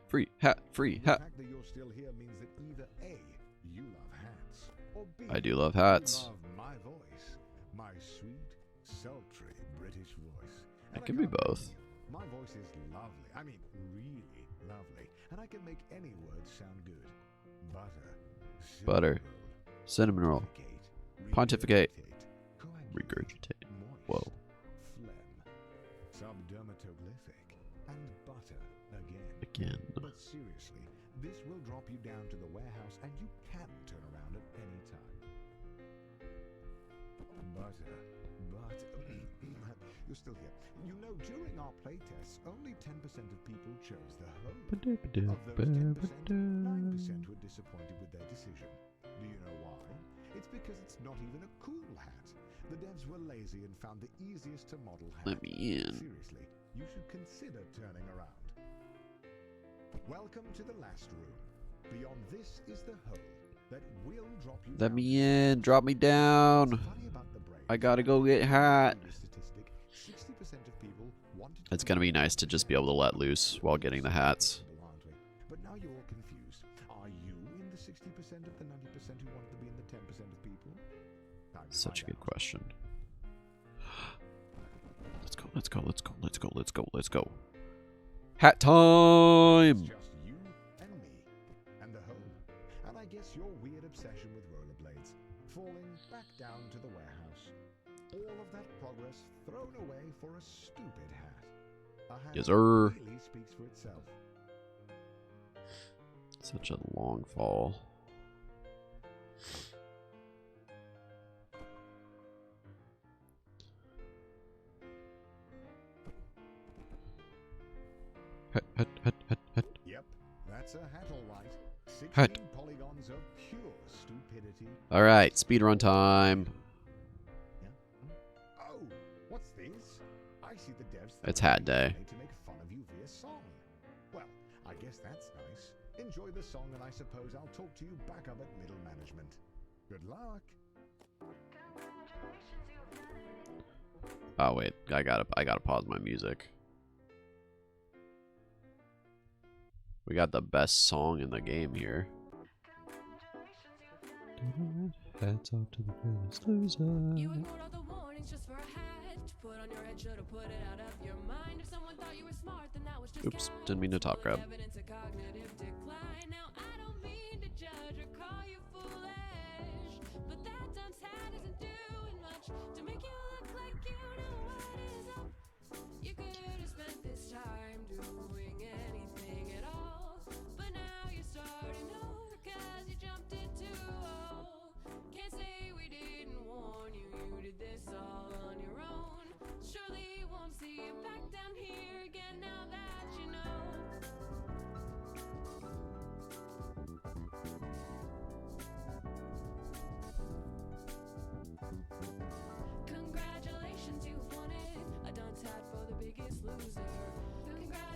Free hat, free The hat. fact that you're still here means that either A, you love hats, or B, I do love hats. you love my voice, my sweet, sultry British voice. And It I can be can't blame both. you. My voice is lovely. I mean, really lovely. And I can make any word sound good. Butter. Cinnamon roll. Pontificate. Regurgitate. Regurgitate. Whoa. Phlegm. Subdermatoglyphic. And butter again. Again. But seriously, this will drop you down to the warehouse and you can turn around at any time. Butter. You're still here. You know, during our playtests, only 10% of people chose the home. Of those 10%, 9% were disappointed with their decision. Do you know why? It's because it's not even a cool hat. The devs were lazy and found the easiest to model hat. Let me in. Seriously, you should consider turning around. Welcome to the last room. Beyond this is the hole that will drop you Let down. me in. Drop me down. What's funny about the brain I gotta go get hat. is statistic, 60% of people wanted It's gonna be nice to just be able to let loose while getting the hats. aren't we? But now you're all confused. Are you in the 60% of the 90% who wanted to be in the 10% of people? Time to Such a find good out. question. Let's go, let's go, let's go, let's go, let's go, let's go. Hat time! It's just you and me and the hole. And I guess your weird obsession with rollerblades falling back down to the warehouse. All of that progress thrown away for a stupid hat. A hat Yes, that sir. really speaks for itself. Such a long fall. Hat, hat, hat, hat, hat. Yep, that's a hat all right. 16 Hat. polygons of pure stupidity. Alright, speedrun time. Oh, what's this? I see the devs. It's throwing hat day. money to make fun of you via song. Well, I guess that's nice. Enjoy the song, and I suppose I'll talk to you back up at middle management. Good luck. Oh wait, I gotta pause my music. We got the best song in the game here. Hats off to the greatest loser. You ignored all the warnings just for a hat to put on your head. Should've put it out of your mind. If someone thought you were smart, then that was just Oops, kind. didn't mean to top grab. Evidence of cognitive decline. Now I don't mean to judge or call you foolish, but that dunce hat isn't doing much to make you look like you know what is up. You could have spent this time doing anything at all, but now you're starting over 'cause you jumped in too low. Can't say we didn't warn you, you did this all on your own. Surely won't see you back down here again now that you know. Congratulations, you've won it. A dunce hat for the biggest loser.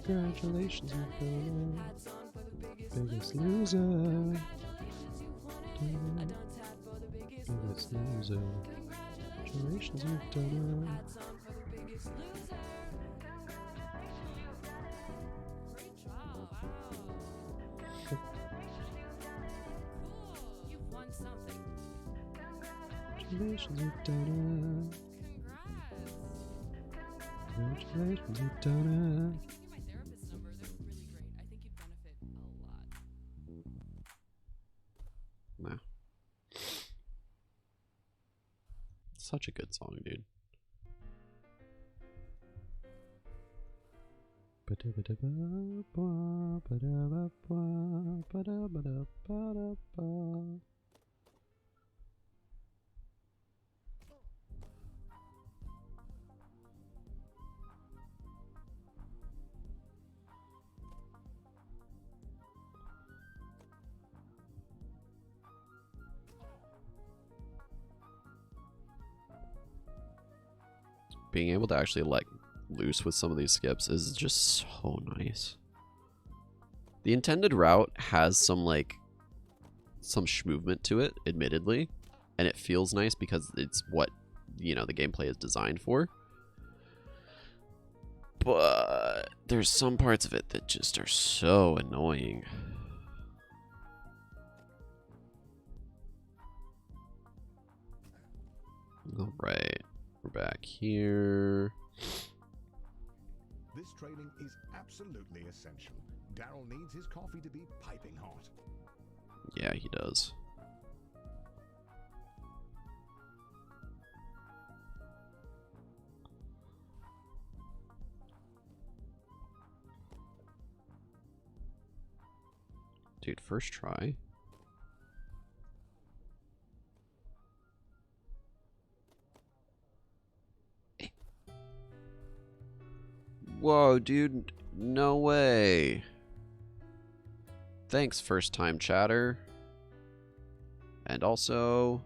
Congratulations, you've done won it. Hats on for the biggest Biggest loser. loser. Congratulations, you've won it. A dunce hat for the biggest Biggest loser. loser. Congratulations, Congratulations, you've done it. Hats on for the biggest loser. Great job, wow. Cool, you've won something. Congratulations, you've done it. Congrats. Congratulations, you've done it. Give me my therapist's number, they're really great. I think you'd benefit a lot. No. Such a good song, dude. being able to actually let loose with some of these skips is just so nice. The intended route has some like some movement to it, admittedly, and it feels nice because it's what, you know, the gameplay is designed for. But there's some parts of it that just are so annoying. All right, we're back here. This training is absolutely essential. Daryl needs his coffee to be piping hot. Yeah, he does. Dude, first try. Whoa, dude. No way. Thanks, first time chatter. And also...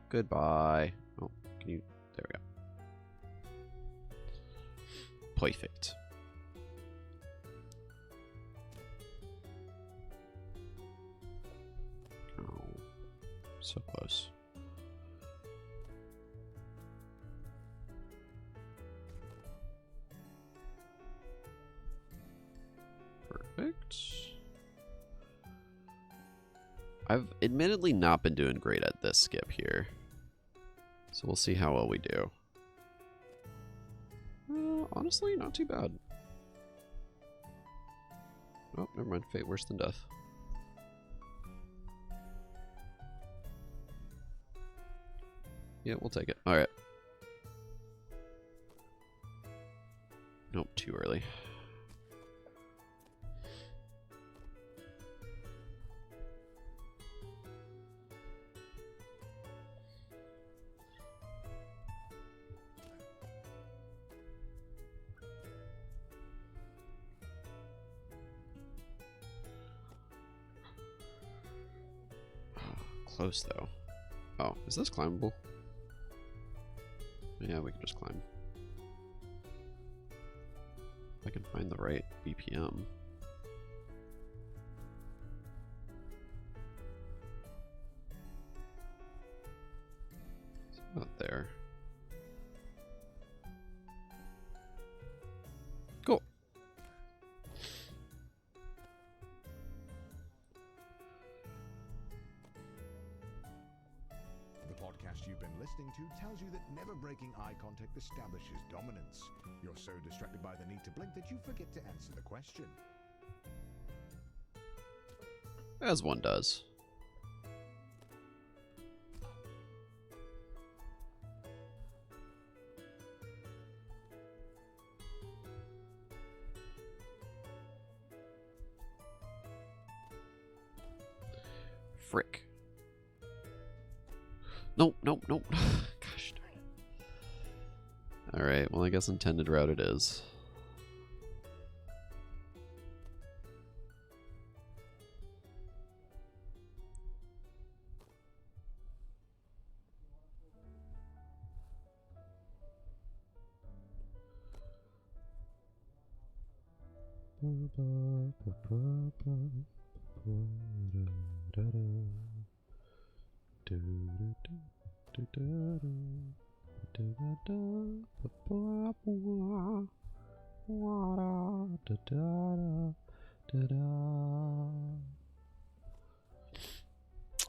Goodbye. Oh, can you... There we go. Perfect. Oh, so close. Perfect. I've admittedly not been doing great at this skip here. So we'll see how well we do. Honestly, not too bad. Oh, never mind. Fate worse than death. Yeah, we'll take it. Alright. Nope, too early. Close though. Oh, is this climbable? Yeah, we can just climb. If I can find the right BPM. It's not there. Cool. You've been listening to tells you that never breaking eye contact establishes dominance. You're so distracted by the need to blink that you forget to answer the question. As one does. Frick. Nope, nope, nope. Gosh darn it. Alright, well I guess intended route it is.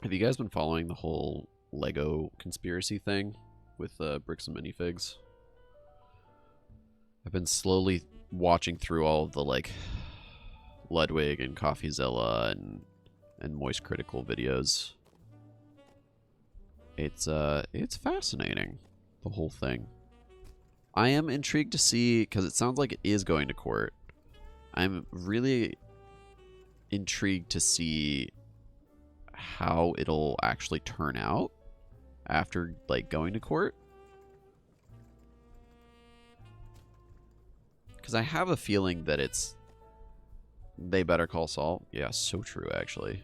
Have you guys been following the whole Lego conspiracy thing with bricks and minifigs? I've been slowly watching through all of the like Ludwig and CoffeeZilla and Moist Critical videos. It's fascinating, the whole thing. I am intrigued to see, because it sounds like it is going to court. I'm really intrigued to see how it'll actually turn out after like going to court. Because I have a feeling that it's they better call Saul. Yeah, so true actually.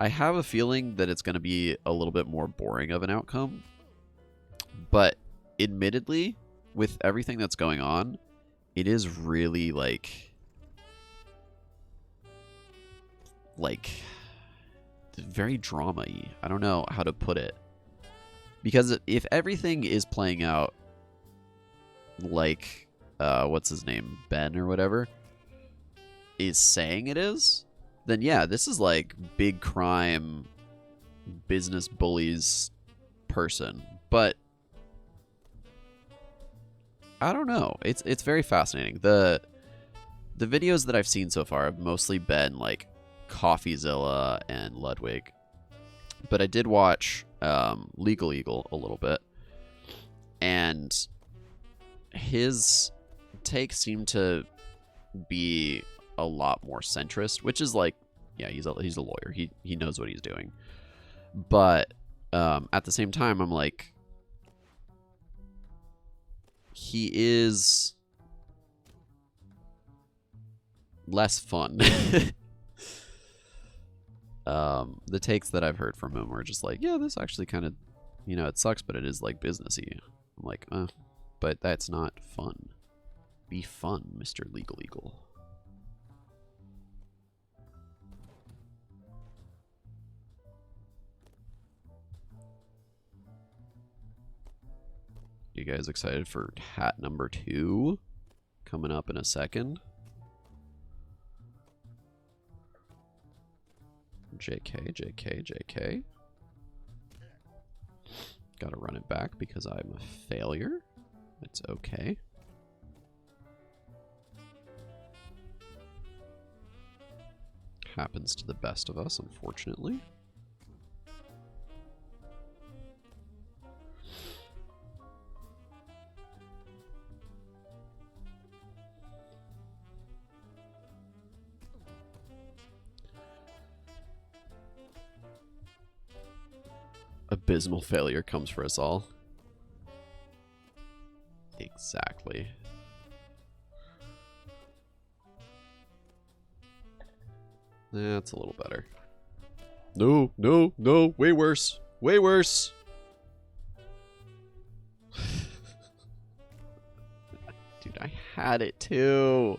I have a feeling that it's going to be a little bit more boring of an outcome. But admittedly, with everything that's going on, it is really like very drama-y. I don't know how to put it. Because if everything is playing out like what's his name, Ben or whatever, is saying it is, then yeah, this is like big crime business bullies person. But I don't know. It's very fascinating. The videos that I've seen so far have mostly been like CoffeeZilla and Ludwig. But I did watch Legal Eagle a little bit, and his take seemed to be a lot more centrist, which is like, yeah, he's a lawyer. He knows what he's doing. But at the same time, I'm like, he is less fun. The takes that I've heard from him are just like, yeah, this actually kind of, it sucks, but it is like businessy. I'm like, but that's not fun. Be fun, Mr. Legal Eagle. You guys excited for hat number 2 coming up in a second? JK. Gotta run it back because I'm a failure. It's okay. Happens to the best of us, unfortunately. Abysmal failure comes for us all. Exactly. That's a little better. No, way worse. Way worse. Dude, I had it too.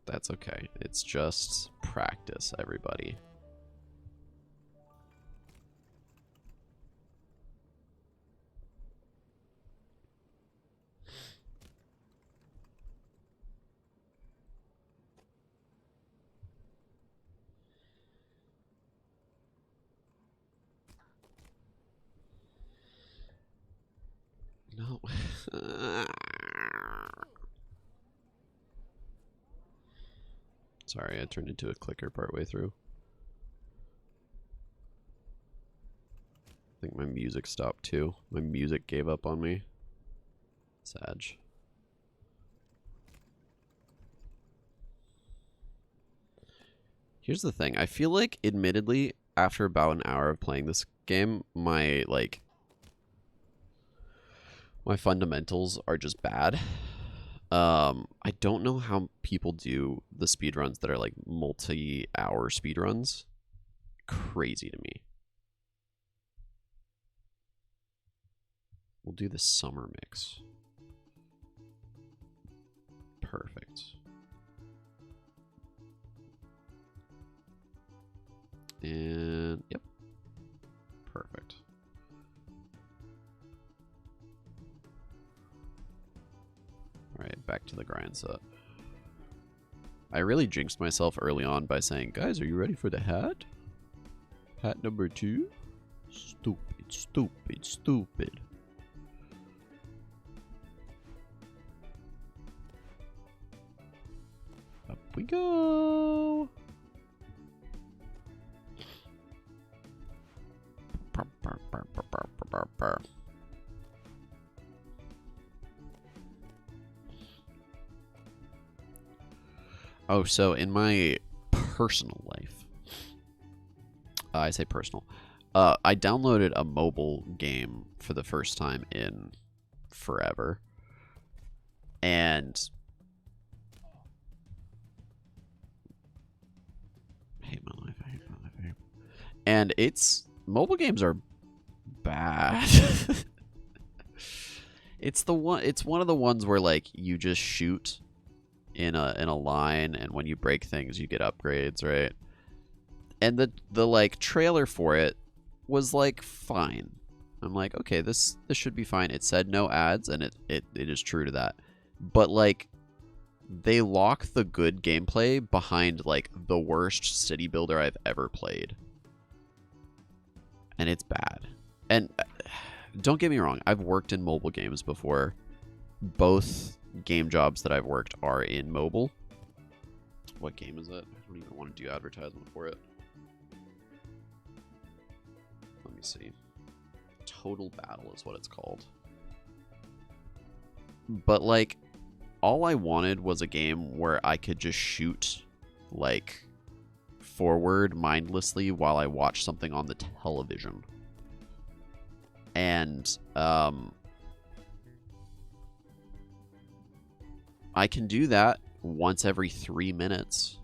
That's okay. It's just practice, everybody. No. Sorry, I turned into a clicker partway through. I think my music stopped too. My music gave up on me. Sad. Here's the thing. I feel like, admittedly, after about an hour of playing this game, my fundamentals are just bad. I don't know how people do the speedruns that are like multi-hour speedruns. Crazy to me. We'll do the summer mix. Perfect. And yep. Perfect. Alright, back to the grind set. I really jinxed myself early on by saying, guys, are you ready for the hat? Hat number 2? Stupid, stupid, stupid. Up we go. Oh, so in my personal life, I say personal, I downloaded a mobile game for the first time in forever. And I hate my life. I hate my life. I hate. And mobile games are bad. It's one of the ones where like you just shoot in a line, and when you break things you get upgrades, right? And the like trailer for it was like fine. I'm like, okay, this should be fine. It said no ads, and it is true to that. But like they lock the good gameplay behind like the worst city builder I've ever played. And it's bad. And don't get me wrong, I've worked in mobile games before. Both game jobs that I've worked are in mobile. What game is it? I don't even want to do advertisement for it. Let me see. Total Battle is what it's called. But like, all I wanted was a game where I could just shoot like forward mindlessly while I watch something on the television. And I can do that once every 3 minutes.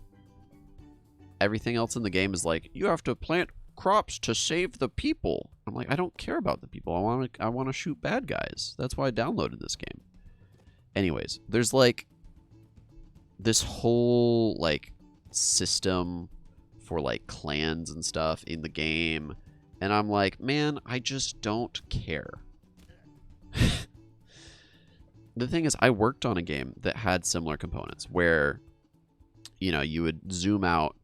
Everything else in the game is like, you have to plant crops to save the people. I'm like, I don't care about the people. I want to shoot bad guys. That's why I downloaded this game. Anyways, there's like this whole like system for like clans and stuff in the game. And I'm like, man, I just don't care. The thing is, I worked on a game that had similar components where, you know, you would zoom out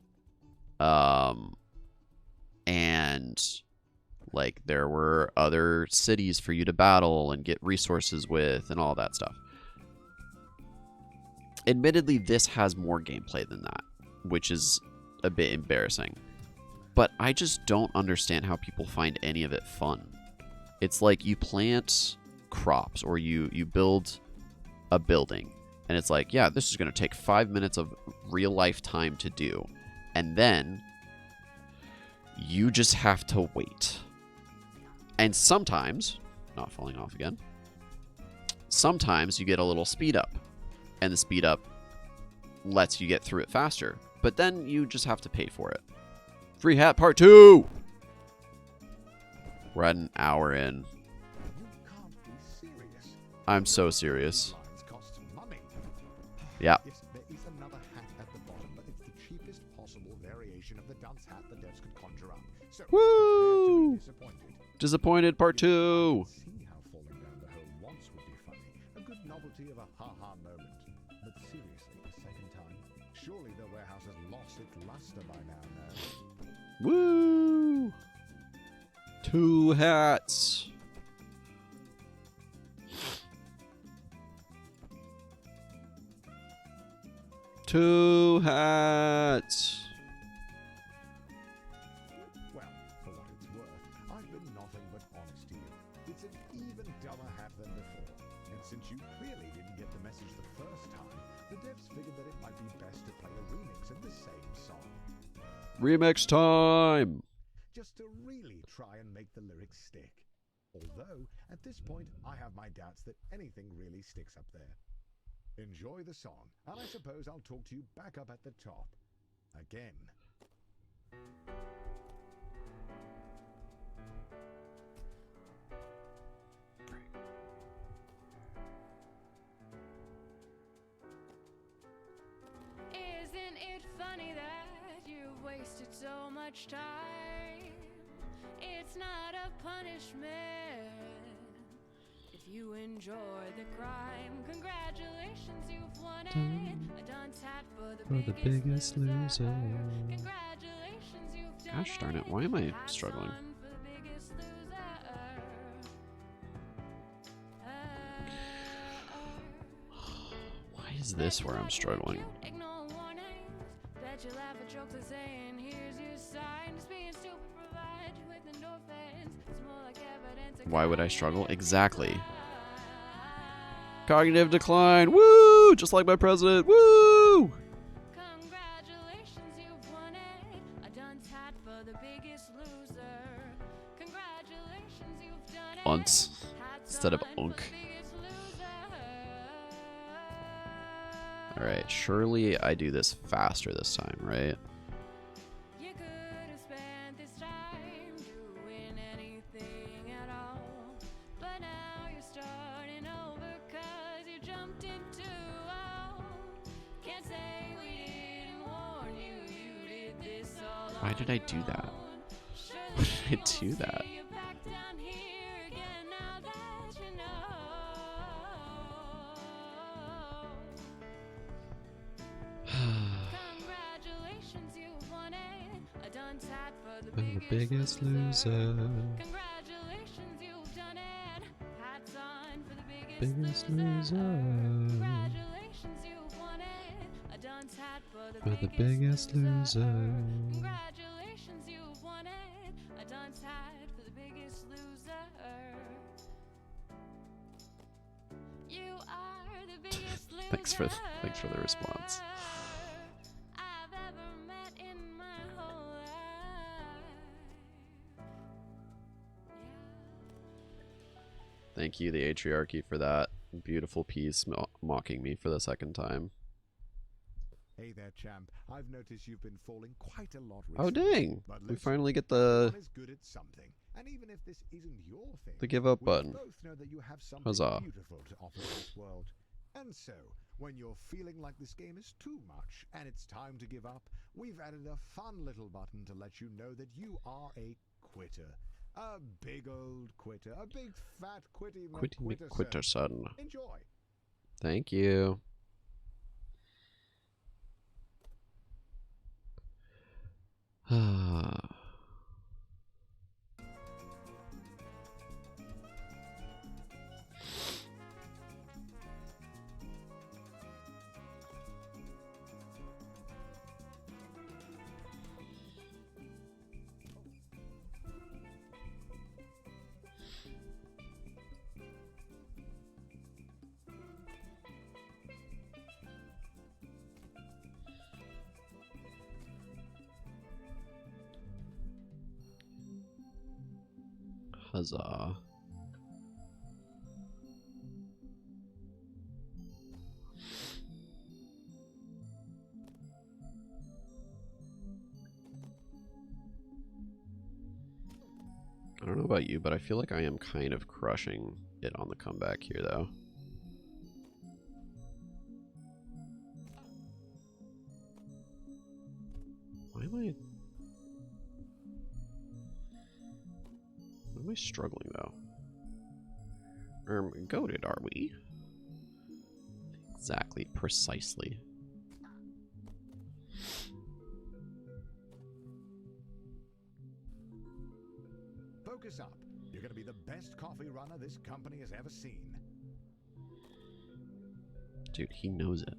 and like there were other cities for you to battle and get resources with and all that stuff. Admittedly, this has more gameplay than that, which is a bit embarrassing. But I just don't understand how people find any of it fun. It's like you plant crops or you build a building, and it's like, yeah, this is going to take 5 minutes of real life time to do. And then you just have to wait. And sometimes, not falling off again, sometimes you get a little speed up. And the speed up lets you get through it faster. But then you just have to pay for it. Free hat part 2! We're at an hour in. You can't be serious. I'm so serious. Lines cost money. Yeah. Yes, there is another hat at the bottom, but it's the cheapest possible variation of the dunce hat the devs could conjure up. So, Woo! prepare to be disappointed. Disappointed part 2! See how falling down the hole once would be funny. A good novelty of a ha-ha moment. But seriously, a second time? Surely the warehouse has lost its luster by now, no? Woo! 2 hats. Two hats. Well, for what it's worth, I've been nothing but honest to you. It's an even dumber hat than before. And since you clearly didn't get the message the first time, the devs figured that it might be best to play a remix of the same song. Remix time. Just to really try and make the lyrics stick. Although, at this point, I have my doubts that anything really sticks up there. Enjoy the song, and I suppose I'll talk to you back up at the top. Again. Isn't it funny that you've wasted so much time? It's not a punishment if you enjoy the crime. Congratulations, you've won it. A dunce hat for the biggest loser. Congratulations, you've done Gosh darn it, why am I Hats struggling? on for the biggest loser. Why is this where I'm struggling? Ignore warnings. Bet you laugh at jokes they're saying. Here's your sign. Just being stupid provide you with endorphins. It's more like evidence of Why would I struggle? cognitive Exactly. decline. Cognitive decline. Woo! Just like my president. Woo! Congratulations, you've won it. A dunce hat for the biggest loser. Congratulations, you've done it. Unts Hats instead of on for unk. the biggest loser. Alright, surely I do this faster this time, right? You could have spent this time doing anything at all, but now you're starting over 'cause you jumped into all. Can't say we didn't warn you, you did this all Why did I do that? Why did I do that? you back down here again now that you know. Congratulations, you've won it. A done tat for the biggest loser. Congratulations, you've done it. Hats on for the biggest loser. Congratulations, you've won it. A done tat for the biggest loser. Congratulations, you've won it. A done tat for the biggest loser. You are the biggest loser. Thanks for the response. I've ever met in my whole life. Thank you, the Atriarchy, for that beautiful piece mocking me for the second time. Hey there, champ. I've noticed you've been falling quite a lot Oh, recently. dang. But We listen, finally get the everyone is good at something. And even if this isn't your thing, give up we button. both know that you have something Huzzah. beautiful to offer this world. And so, when you're feeling like this game is too much and it's time to give up, we've added a fun little button to let you know that you are a quitter. A big old quitter. A big fat quitty Quitty McQuitterson. McQuitterson. Enjoy. Thank you. Huzzah. I don't know about you, but I feel like I am kind of crushing it on the comeback here, though. Why am I struggling, though? Goated, are we? Exactly, precisely. Focus up. You're going to be the best coffee runner this company has ever seen. Dude, he knows it.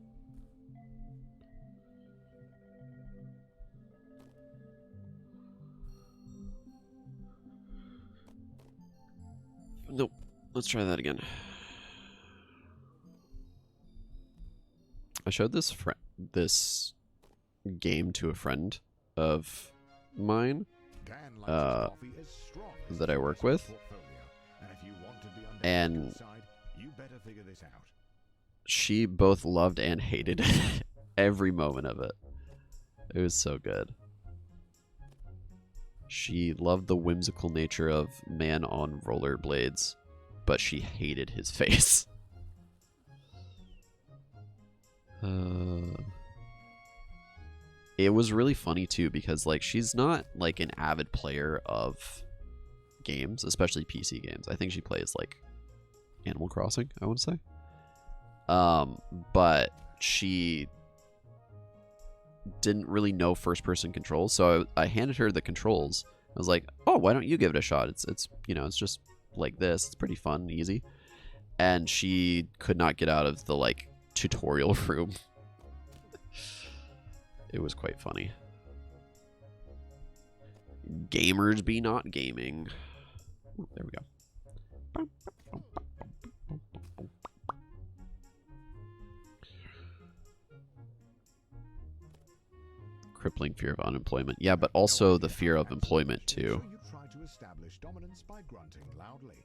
Nope. Let's try that again. I showed this game to a friend of mine Dan likes his coffee as strong as that I his work investment with, portfolio. And if you want to be on and the good side, you better figure this out. she both loved and hated every moment of it. It was so good. She loved the whimsical nature of man on rollerblades, but she hated his face. It was really funny too because like she's not like an avid player of games, especially PC games. I think she plays like Animal Crossing, I want to say. But she didn't really know first-person controls, so I handed her the controls. I was like, "Oh, why don't you give it a shot? It's you know, it's just like this. It's pretty fun and easy." And she could not get out of the like tutorial room. It was quite funny. Gamers be not gaming. Ooh, there we go. Crippling fear of unemployment. Yeah, but also the fear of employment too. So you try to establish dominance by grunting loudly.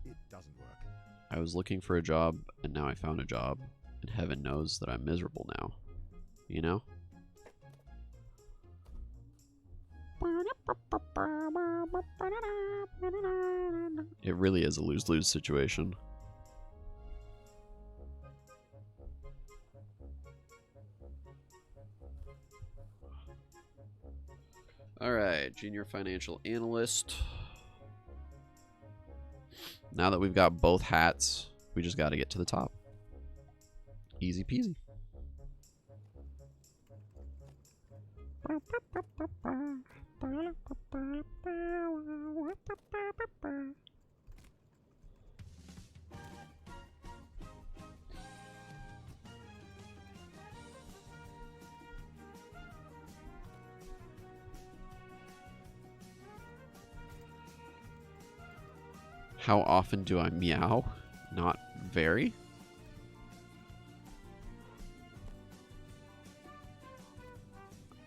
It doesn't work. I was looking for a job and now I found a job And heaven knows that I'm miserable now. You know? It really is a lose-lose situation. Alright, junior financial analyst. Now that we've got both hats, we just got to get to the top. Easy peasy. How often do I meow? Not very.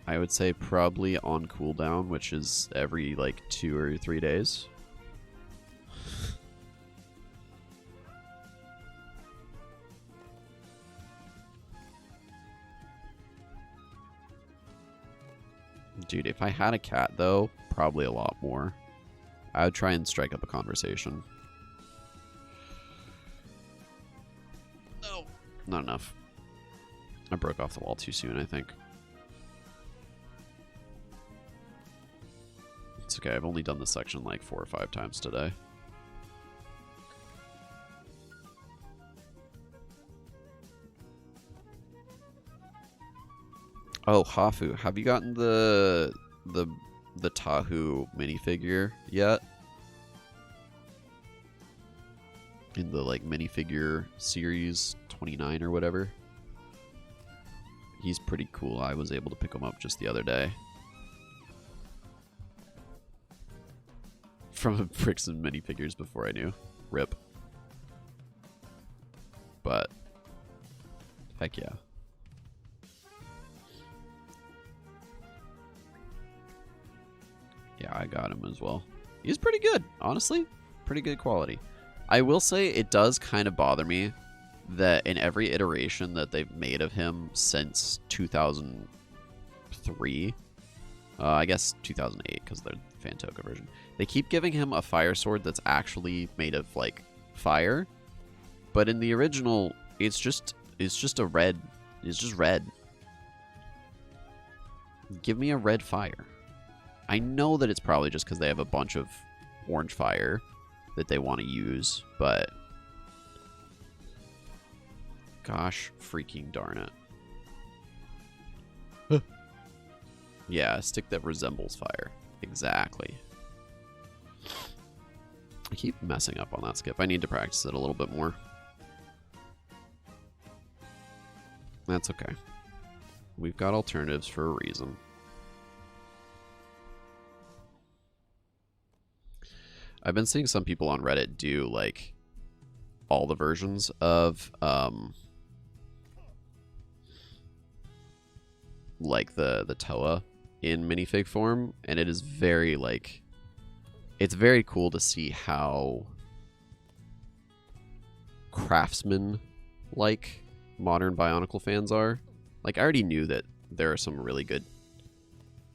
I would say probably on cooldown, which is every like 2 or 3 days. Dude, if I had a cat though, probably a lot more. I would try and strike up a conversation. No, not enough. I broke off the wall too soon, I think. It's okay, I've only done this section like 4 or 5 times today. Oh, Hafu, have you gotten the Tahu minifigure yet? In the like minifigure series 29 or whatever. He's pretty cool. I was able to pick him up just the other day. From Bricks and minifigures before I knew. RIP. But heck yeah. Yeah, I got him as well. He's pretty good, honestly. Pretty good quality. I will say it does kind of bother me that in every iteration that they've made of him since 2003, I guess 2008 because they're the Fantoka version, they keep giving him a fire sword that's actually made of like fire, but in the original, it's just a red. It's just red. Give me a red fire. I know that it's probably just because they have a bunch of orange fire that they want to use, but gosh freaking darn it. Yeah, a stick that resembles fire. Exactly. I keep messing up on that skip. I need to practice it a little bit more. That's okay. We've got alternatives for a reason. I've been seeing some people on Reddit do like all the versions of like the Toa in minifig form, and it is very like, it's very cool to see how craftsman like modern Bionicle fans are. Like, I already knew that there are some really good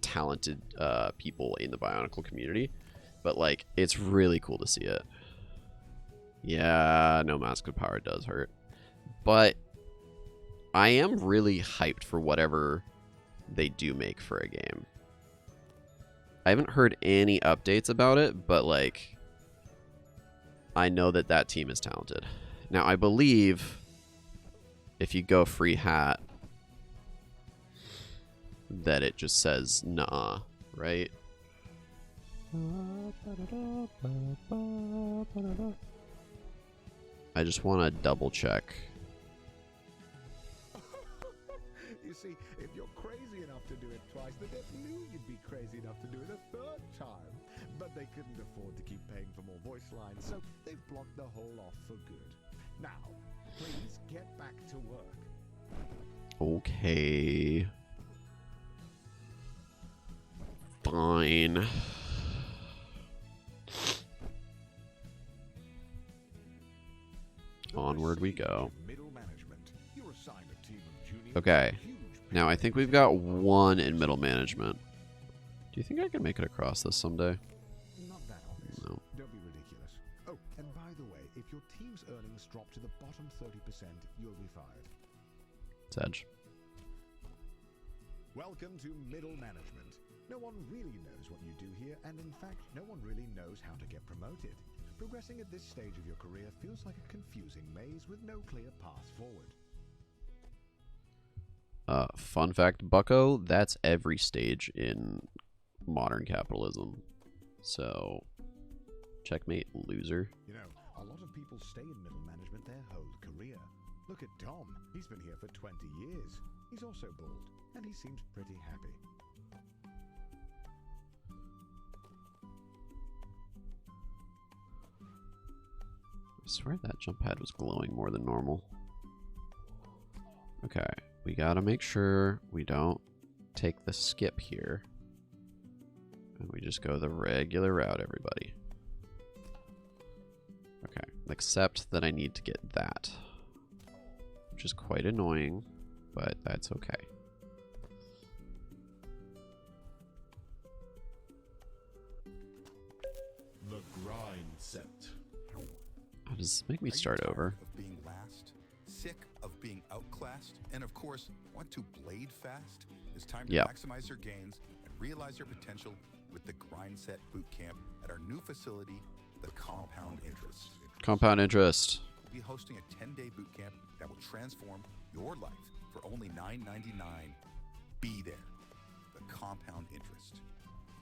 talented people in the Bionicle community, but like, it's really cool to see it. Yeah, no mask of power does hurt, but I am really hyped for whatever they do make for a game. I haven't heard any updates about it, but like, I know that that team is talented. Now, I believe if you go free hat, that it just says nah, right? I just want to double check. You see, if you're crazy enough to do it twice, the devs knew you'd be crazy enough to do it a third time. But they couldn't afford to keep paying for more voice lines, so they've blocked the whole off for good. Now, please get back to work. Okay. Fine. Onward we go. Middle management. You're a Assign a team of juniors Okay. with huge Now I think we've got one in middle management. Do you think I can make it across this someday? Not that obvious. No. Don't be ridiculous. Oh, and by the way, if your team's earnings drop to the bottom 30%, you'll be fired. It's Edge. Welcome to middle management. No one really knows what you do here, and in fact, no one really knows how to get promoted. Progressing at this stage of your career feels like a confusing maze with no clear path forward. Fun fact, Bucko, that's every stage in modern capitalism. So, checkmate, loser. You know, a lot of people stay in middle management their whole career. Look at Dom. He's been here for 20 years. He's also bald, and he seems pretty happy. I swear that jump pad was glowing more than normal. Okay, we gotta make sure we don't take the skip here. And we just go the regular route, everybody. Okay, except that I need to get that. Which is quite annoying, but that's okay. The grind set. Oh, does this make me start over? Of being last, sick of being outclassed, and of course, want to blade fast? It's time to Yep. maximize your gains and realize your potential with the Grind Set Bootcamp at our new facility, the Compound Interest. Compound interest. We'll be hosting a 10-day bootcamp that will transform your life for only $9.99. Be there. The Compound Interest.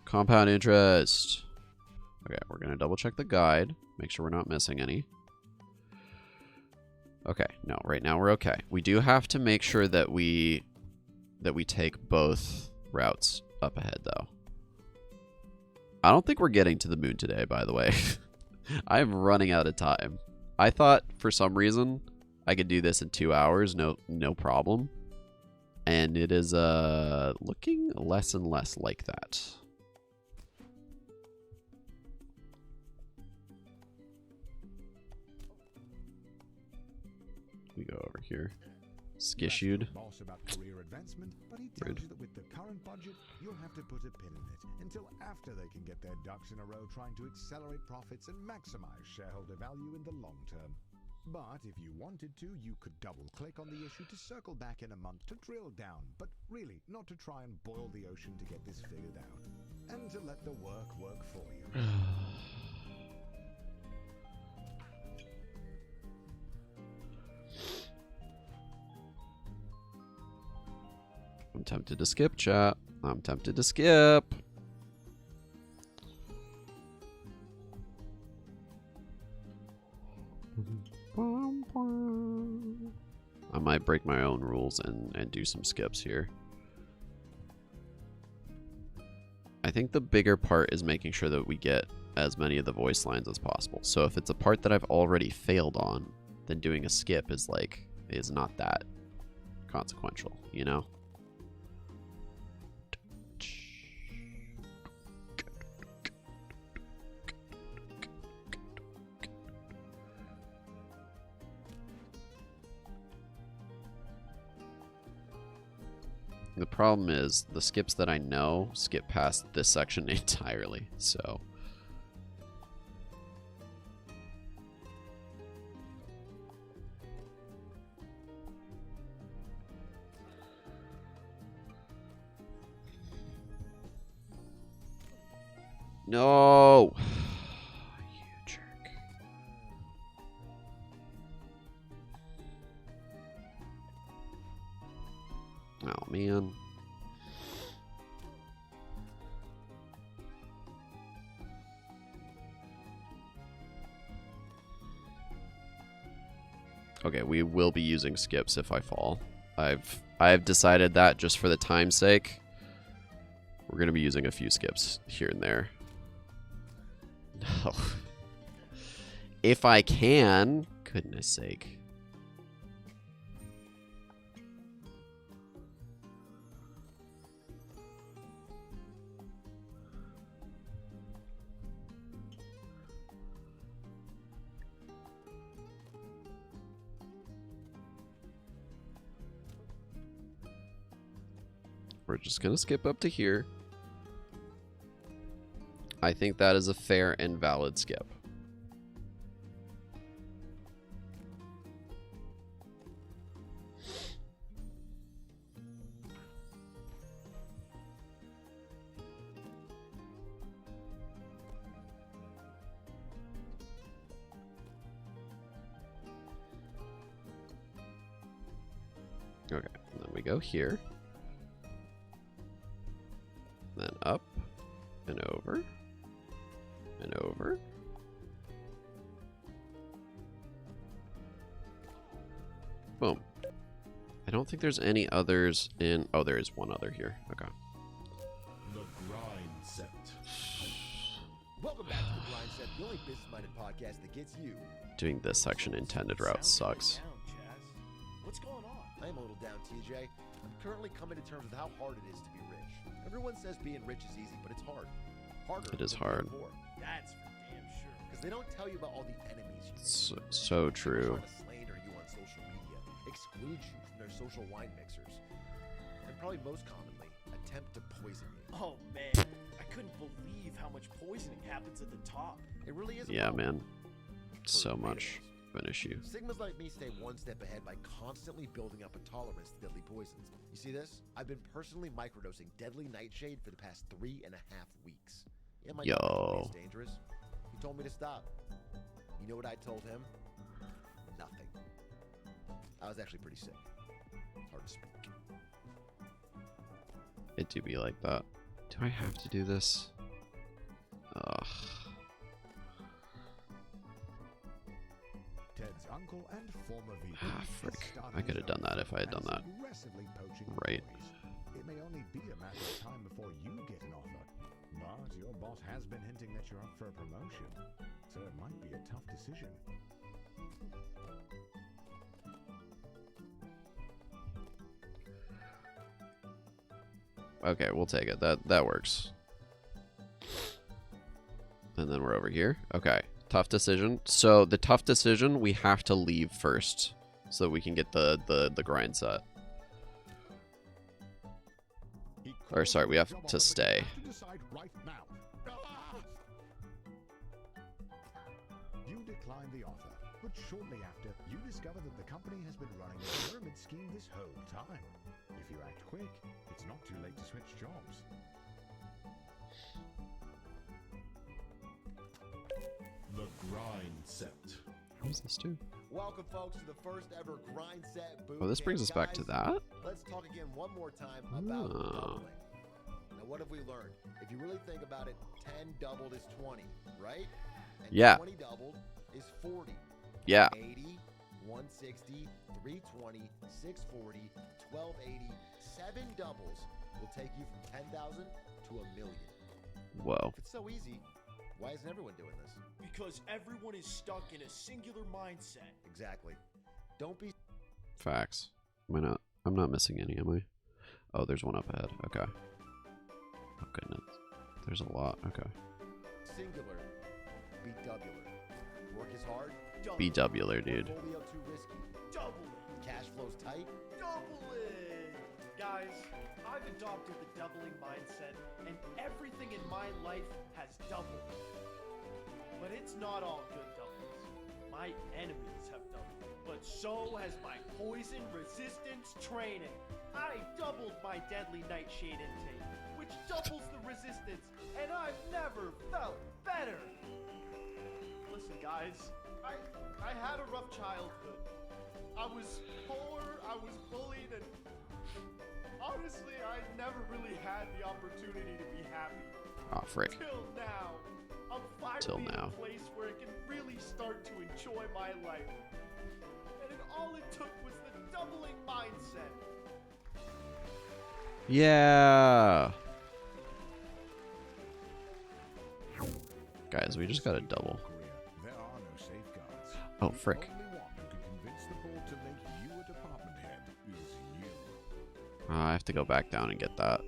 Compound interest. Okay, we're gonna double check the guide. Make sure we're not missing any. Okay, no, right now we're okay. We do have to make sure that we take both routes up ahead, though. I don't think we're getting to the moon today, by the way. I'm running out of time. I thought for some reason I could do this in 2 hours, no problem. And it is looking less and less like that. We go over here. Skissued. Boss about career advancement, but he tells Rude. you that with the current budget, you'll have to put a pin in it until after they can get their ducks in a row trying to accelerate profits and maximize shareholder value in the long term. But if you wanted to, you could double-click on the issue to circle back in a month to drill down, but really not to try and boil the ocean to get this figured out, and to let the work for you. I'm tempted to skip, chat. I'm tempted to skip. I might break my own rules and do some skips here. I think the bigger part is making sure that we get as many of the voice lines as possible. So if it's a part that I've already failed on, then doing a skip is not that consequential, you know? The problem is the skips that I know skip past this section entirely, so. No! You jerk. Oh, man. Okay, we will be using skips if I fall. I've decided that just for the time's sake. We're going to be using a few skips here and there. No. If I can, goodness sake. We're just gonna skip up to here. I think that is a fair and valid skip. Okay, and then we go here. Then up and over and over. Boom. I don't think there's any others in... Oh, there is one other here. Okay. The grind set. Welcome back to the Grind Set, the only business-minded podcast that gets you. Doing this section intended route sucks. What's going on? I am a little down, TJ. I'm currently coming to terms with how hard it is to be rich. Everyone says being rich is easy, but it's hard. Harder. It is than hard. being poor. That's for damn sure. Because they don't tell you about all the enemies you So true. Trying to slander you on social media, exclude you from their social wine mixers, and probably most commonly, attempt to poison you. Oh man, I couldn't believe how much poisoning happens at the top. It really is. Yeah, man. For So creators. much of an issue. Sigmas like me stay one step ahead by constantly building up a tolerance to deadly poisons. You see this? I've been personally microdosing deadly nightshade for the past 3.5 weeks. Yeah, my doctor told me it's dangerous. He told me to stop. You know what I told him? Nothing. I was actually pretty sick. It's hard to speak. It do be like that. Do I have to do this? Ugh. Ted's uncle and former VP. Ah, frick. started I could have his done own that if I had firm done and that. is aggressively poaching Right. employees. It may only be a matter of time before you get an offer, but your boss has been hinting that you're up for a promotion, so it might be a tough decision. Okay, we'll take it. That works. And then we're over here. Okay. Tough decision. So the tough decision, we have to leave first so that we can get the grind set. Or sorry, we have to stay. You decline the offer, but shortly after, you discover that the company has been running a pyramid scheme this whole time. If you act quick, it's not too late to switch jobs. The grind set. What does this do? Welcome, folks, to the first ever Grind Set boot Oh, this brings camp, us back to guys. that? Let's talk again one more time about Oh. doubling. Now, what have we learned? If you really think about it, 10 doubled is 20, right? And Yeah. 20 doubled is 40. Yeah. 80, 160, 320, 640, 1280, 7 doubles will take you from 10,000 to $1 million. Whoa. If it's so easy, why isn't everyone doing this? Because everyone is stuck in a singular mindset. Exactly. Don't be Facts. Am I not? I'm not missing any, am I? Oh, there's one up ahead. Okay. Oh, goodness. There's a lot. Okay. singular, be doubler. Work is hard, Be doubler, dude. portfolio too risky, Double it. cash flows tight. Double it. Guys, I've adopted the doubling mindset, and everything in my life has doubled. But it's not all good doubles. My enemies have doubled, but so has my poison resistance training. I doubled my deadly nightshade intake, which doubles the resistance, and I've never felt better. Listen, guys, I had a rough childhood. I was poor, I was bullied, and honestly, I never really had the opportunity to be happy. Oh, frick. Till now. I'm Till finally in now. a place where I can really start to enjoy my life. And all it took was the doubling mindset. Yeah. Guys, we just got a double. There are no safeguards. Oh, The frick. only one who can convince the board to make you a department head is you. I have to go back down and get that.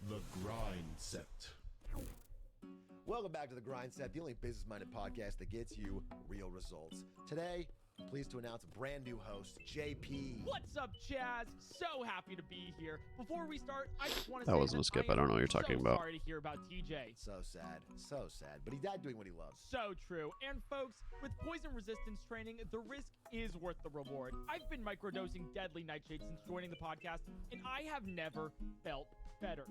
The grind set. Welcome back to The Grind Set, the only business-minded podcast that gets you real results. Today, pleased to announce a brand new host, JP. What's up, Chaz? So happy to be here. Before we start, I just want to say That wasn't a skip. I don't know what you're talking about. Sorry to hear about TJ. So sad. But he died doing what he loves. So true. And folks, with poison resistance training, the risk is worth the reward. I've been microdosing deadly nightshade since joining the podcast, and I have never felt better.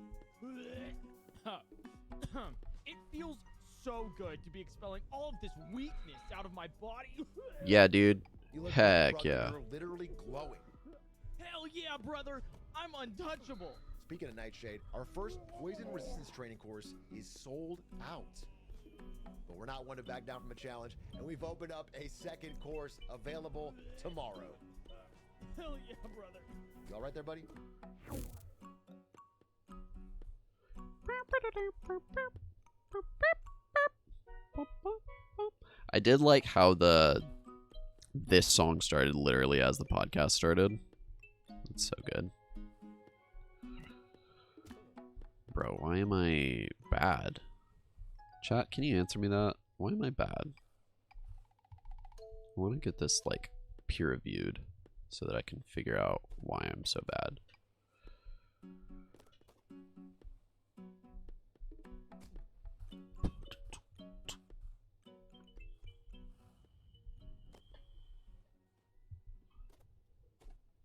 It feels so good to be expelling all of this weakness out of my body. Yeah, dude. You look Heck like yeah. you're literally glowing. Hell yeah, brother. I'm untouchable. Speaking of Nightshade, our first poison resistance training course is sold out. But we're not one to back down from a challenge, and we've opened up a second course available tomorrow. Hell yeah, brother. You all right there, buddy? I did like how this song started literally as the podcast started. It's so good. Bro, why am I bad? Chat, can you answer me that? Why am I bad? I want to get this like peer reviewed so that I can figure out why I'm so bad.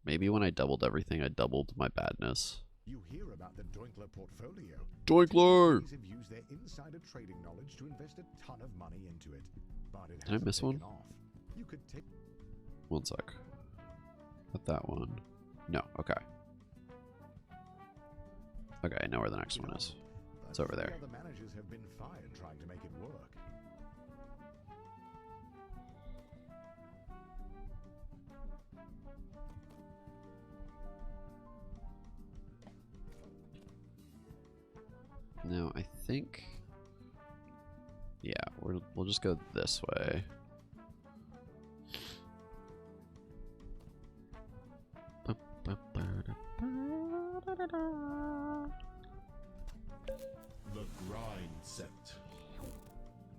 Maybe when I doubled everything, I doubled my badness. You hear about the Doinkler portfolio. Doinkler! Companies have used their insider trading knowledge to invest a ton of money into it. But it Did I hasn't miss one? taken off. You could take One sec. Not that one. No, okay. Okay, I know where the next one is. It's over there. Other managers have been fired trying to make it work. No, I think... Yeah, we'll just go this way. The Grind Set.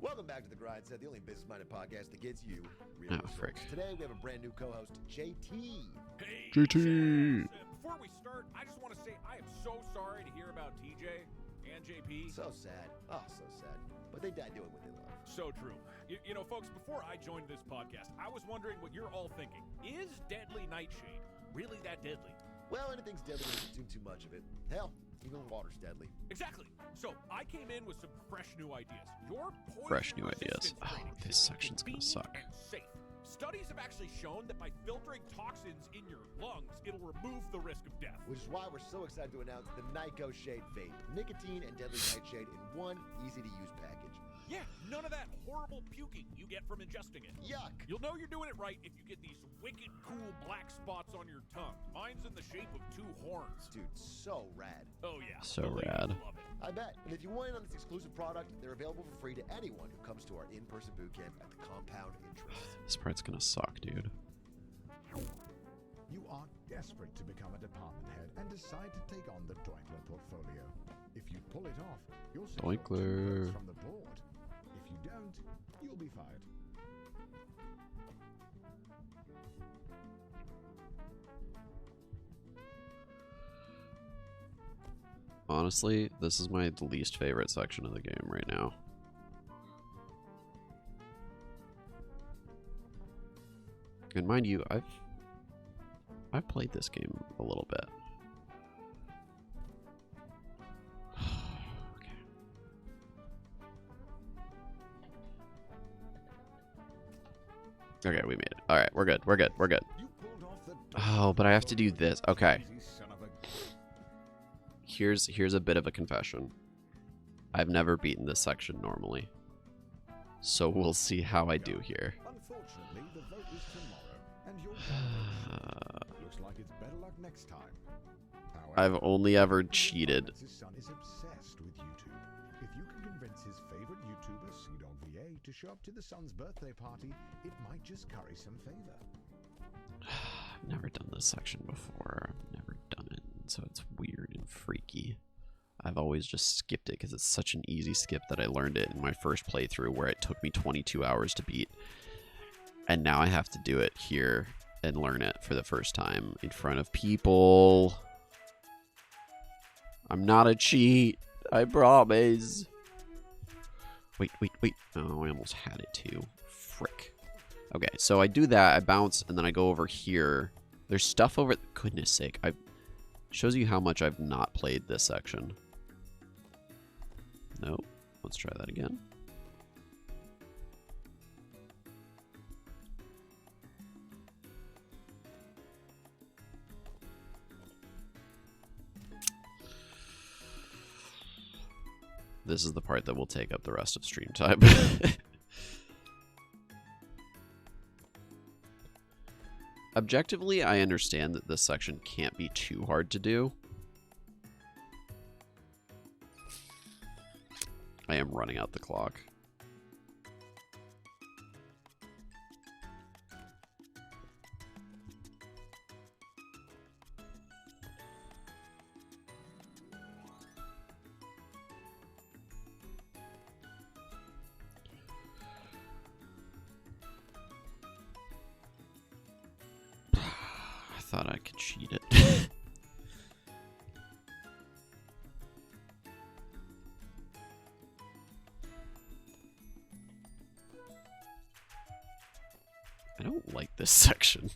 Welcome back to The Grind Set, the only business-minded podcast that gets you real Oh, results. frick. Today, we have a brand new co-host, JT. Hey, JT. Before we start, I just want to say I am so sorry to hear about TJ and JP. So sad. Oh, so sad. But they died doing what they love. So true. You know, folks, before I joined this podcast, I was wondering what you're all thinking. Is Deadly Nightshade really that deadly? Well, anything's deadly when you consume too much of it. Hell, even water's deadly. Exactly. So I came in with some fresh new ideas. Your poison Fresh new ideas. resistance Oh, training this should be section's gonna suck. convenient and safe. Studies have actually shown that by filtering toxins in your lungs, it'll remove the risk of death. Which is why we're so excited to announce the Nyko Shade Vape. Nicotine and deadly nightshade in one easy-to-use package. Yeah, none of that horrible puking you get from ingesting it. Yuck! You'll know you're doing it right if you get these wicked cool black spots on your tongue. Mine's in the shape of 2 horns. Dude, so rad. Oh yeah. So the ladies rad. Love it. I bet. And if you want in on this exclusive product, they're available for free to anyone who comes to our in-person boot camp at the Compound Interest. This part's gonna suck, dude. You are desperate to become a department head and decide to take on the Doinkler portfolio. If you pull it off, you'll secure 2 Doinkler. votes from the board. If you don't, you'll be fired. Honestly, this is my least favorite section of the game right now. And mind you, I've played this game a little bit. Okay, we made it. All right, we're good. We're good. We're good. You pulled off the Oh, but I have to do this. Okay. Lazy son of a... Here's a bit of a confession. I've never beaten this section normally. So we'll see how I do here. Unfortunately, the vote is tomorrow, and you're looks like it's better luck next time. I've only ever cheated. His son is obsessed with YouTube. If you can convince his favorite YouTuber, CDogVA, to show up to the son's birthday party, it might just curry some favor. I've never done this section before. I've never done it, so it's weird and freaky. I've always just skipped it because it's such an easy skip that I learned it in my first playthrough where it took me 22 hours to beat. And now I have to do it here and learn it for the first time in front of people. I'm not a cheat. I promise. Wait. Oh, I almost had it too. Frick. Okay, so I do that. I bounce, and then I go over here. There's stuff over... Goodness sake. Shows you how much I've not played this section. Nope. Let's try that again. This is the part that will take up the rest of stream time. Objectively, I understand that this section can't be too hard to do. I am running out the clock. I thought I could cheat it. I don't like this section.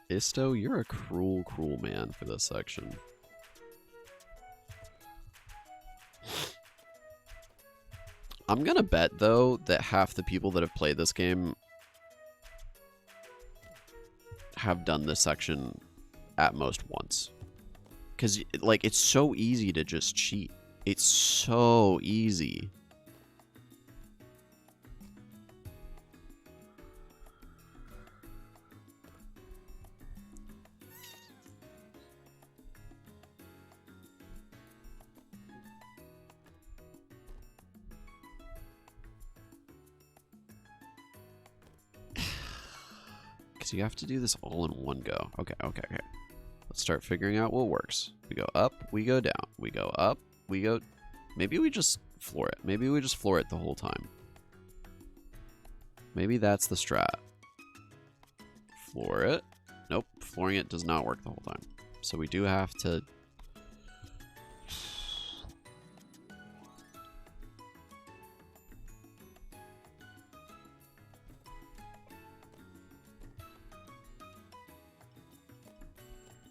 Isto, you're a cruel, cruel man for this section. I'm gonna bet, though, that half the people that have played this game have done this section at most once. Because, like, it's so easy to just cheat. It's so easy. So you have to do this all in one go. Okay. Let's start figuring out what works. We go up, we go down. We go up, we go... Maybe we just floor it. Maybe we just floor it the whole time. Maybe that's the strat. Floor it. Nope, flooring it does not work the whole time. So we do have to...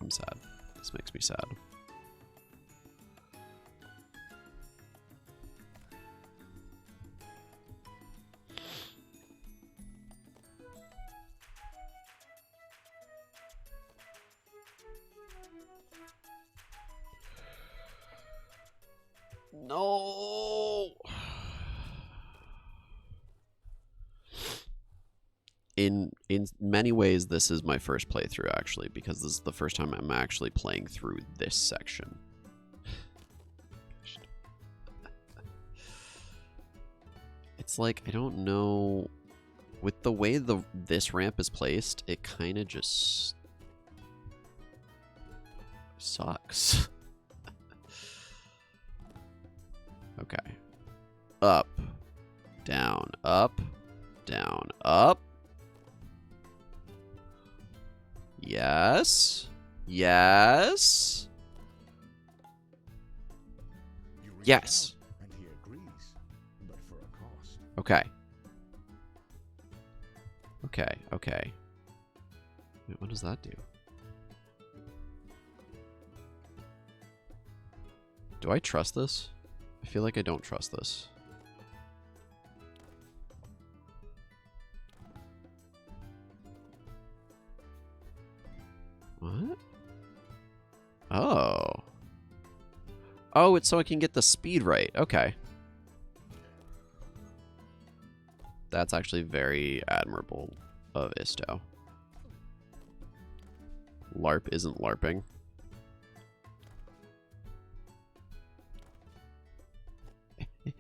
I'm sad. This makes me sad. No. In many ways, this is my first playthrough, actually, because this is the first time I'm actually playing through this section. It's like, I don't know... With the way this ramp is placed, it kind of just... sucks. Okay. Up. Down. Up. Down. Up. Yes. Yes. Yes. And he agrees, but for a cost. Okay. Okay. Wait, what does that do? Do I trust this? I feel like I don't trust this. What? Oh. Oh, it's so I can get the speed right. Okay. That's actually very admirable of Isto. LARP isn't LARPing. You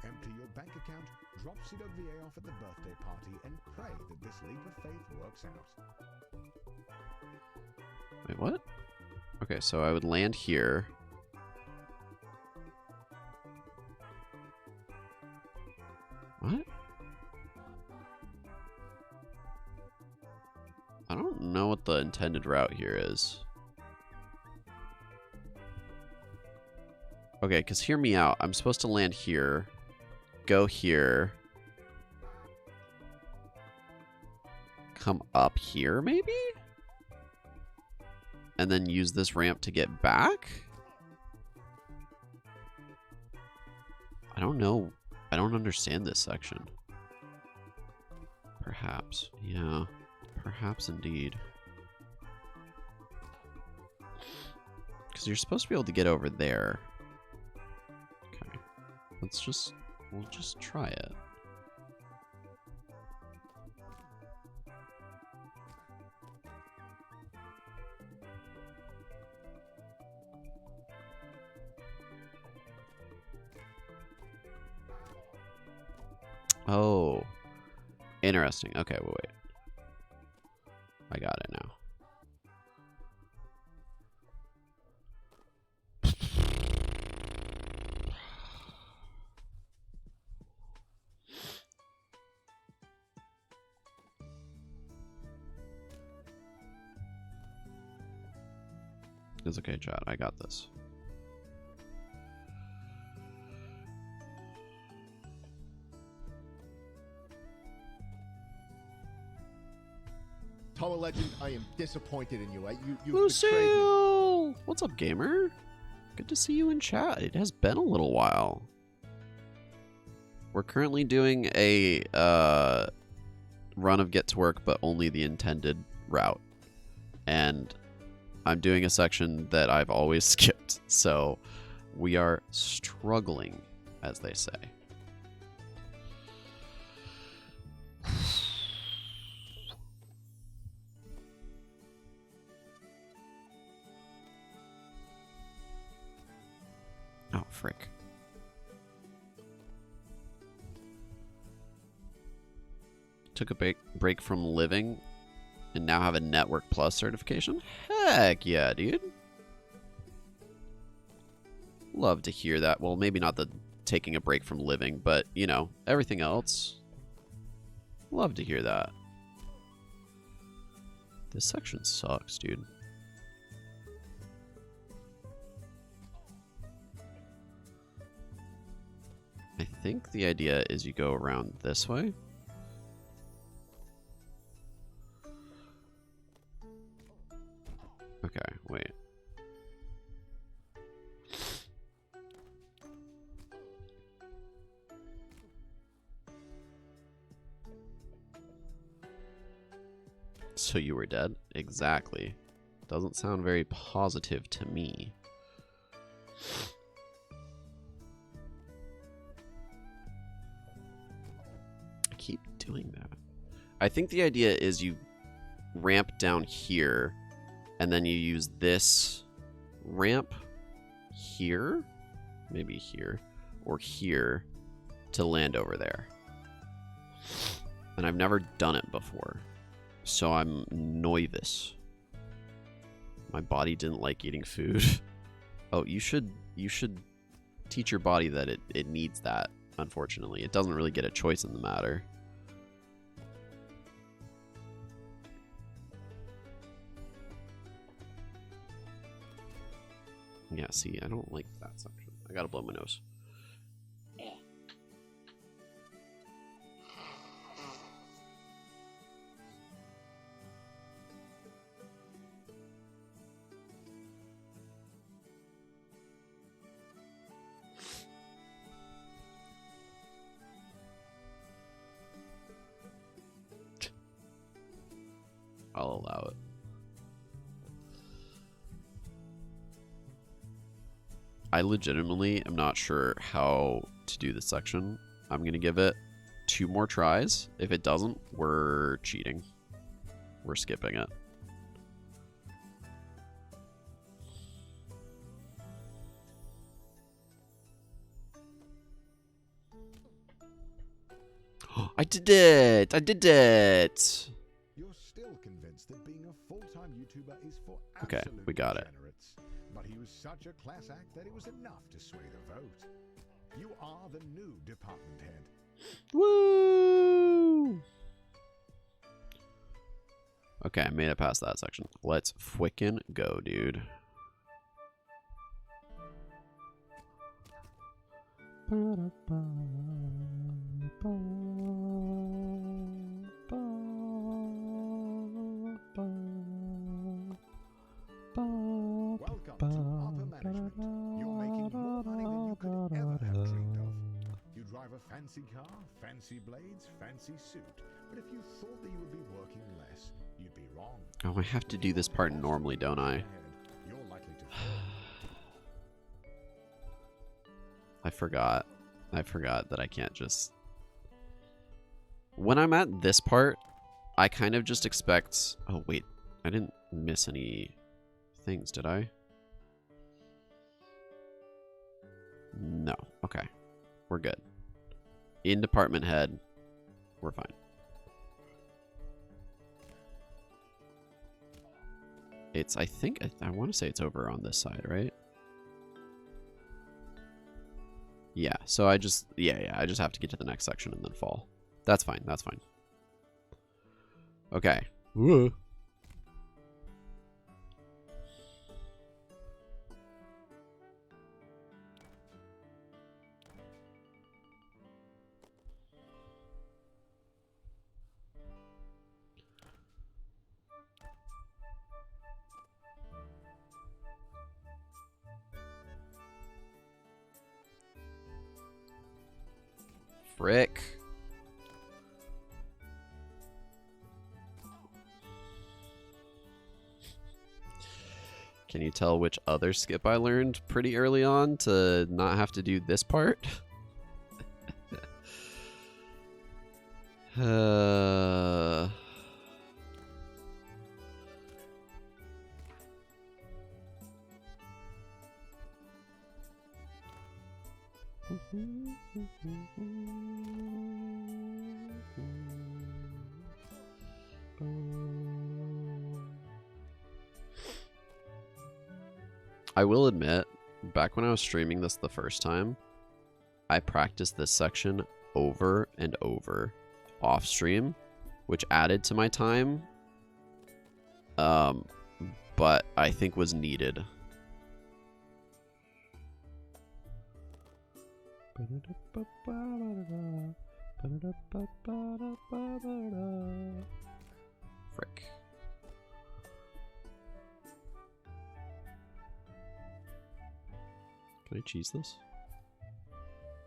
empty your bank account, Drop CWA off at the birthday party and pray that this leap of faith works out. Wait, what? Okay, so I would land here. What? I don't know what the intended route here is. Okay, because hear me out. I'm supposed to land here, go here, come up here maybe? And then use this ramp to get back? I don't know. I don't understand this section. Perhaps. Yeah. Perhaps indeed. Because you're supposed to be able to get over there. Okay. We'll just try it. Oh, interesting. Okay, wait. I got it now. It's okay, chat. I got this. Toa Legend, I am disappointed in you. You betrayed me. Lucille! What's up, gamer? Good to see you in chat. It has been a little while. We're currently doing a run of Get to Work, but only the intended route. And I'm doing a section that I've always skipped. So we are struggling, as they say. Oh, frick. Took a break from living and now have a Network Plus certification? Heck yeah, dude. Love to hear that. Well, maybe not the taking a break from living, but, you know, everything else. Love to hear that. This section sucks, dude. I think the idea is you go around this way. Okay, wait. So you were dead? Exactly. Doesn't sound very positive to me. I keep doing that. I think the idea is you ramp down here, and then you use this ramp here, maybe here, or here, to land over there. And I've never done it before, so I'm nervous. My body didn't like eating food. Oh, you should teach your body that it needs that, unfortunately. It doesn't really get a choice in the matter. Yeah, see, I don't like that section. I gotta blow my nose. I'll allow it. I legitimately am not sure how to do this section. I'm going to give it 2 more tries. If it doesn't, we're cheating. We're skipping it. I did it! I did it! You're still convinced that being a full-time YouTuber is for Okay, absolute we got it. degenerates. But he was such a class act that it was enough to sway the vote. You are the new department head. Woo! Okay, I made it past that section. Let's frickin' go, dude. Welcome to upper management. You're making more money than you could ever have dreamed of. You drive a fancy car, fancy blades, fancy suit. But if you thought that you would be working less, you'd be wrong. Oh, I have to do this part normally, don't I? You're likely to I forgot. I forgot that I can't just... When I'm at this part, I kind of just expect... Oh, wait. I didn't miss any things, did I? No. Okay. We're good. In department head, we're fine. It's, I think, I want to say it's over on this side, right? Yeah, so I just, yeah, I just have to get to the next section and then fall. That's fine, that's fine. Okay. Whoa. Frick. Can you tell which other skip I learned pretty early on to not have to do this part? I will admit, back when I was streaming this the first time, I practiced this section over and over off stream, which added to my time, but I think was needed. Frick. Can I cheese this?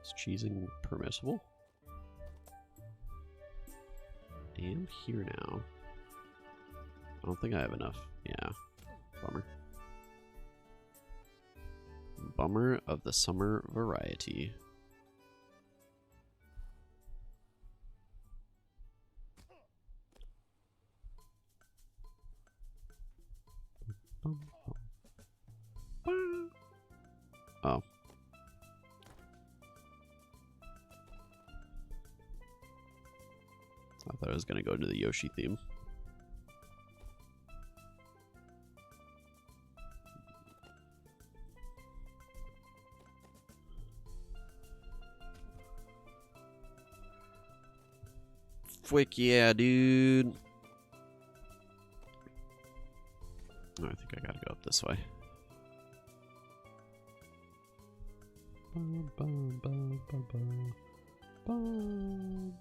Is cheesing permissible? I am here now. I don't think I have enough. Yeah. Bummer. Bummer of the summer variety. Oh. I thought I was going to go to the Yoshi theme. Frick yeah, dude. Oh, I think I gotta go up this way. Bum, bum, bum, bum, bum. Bum.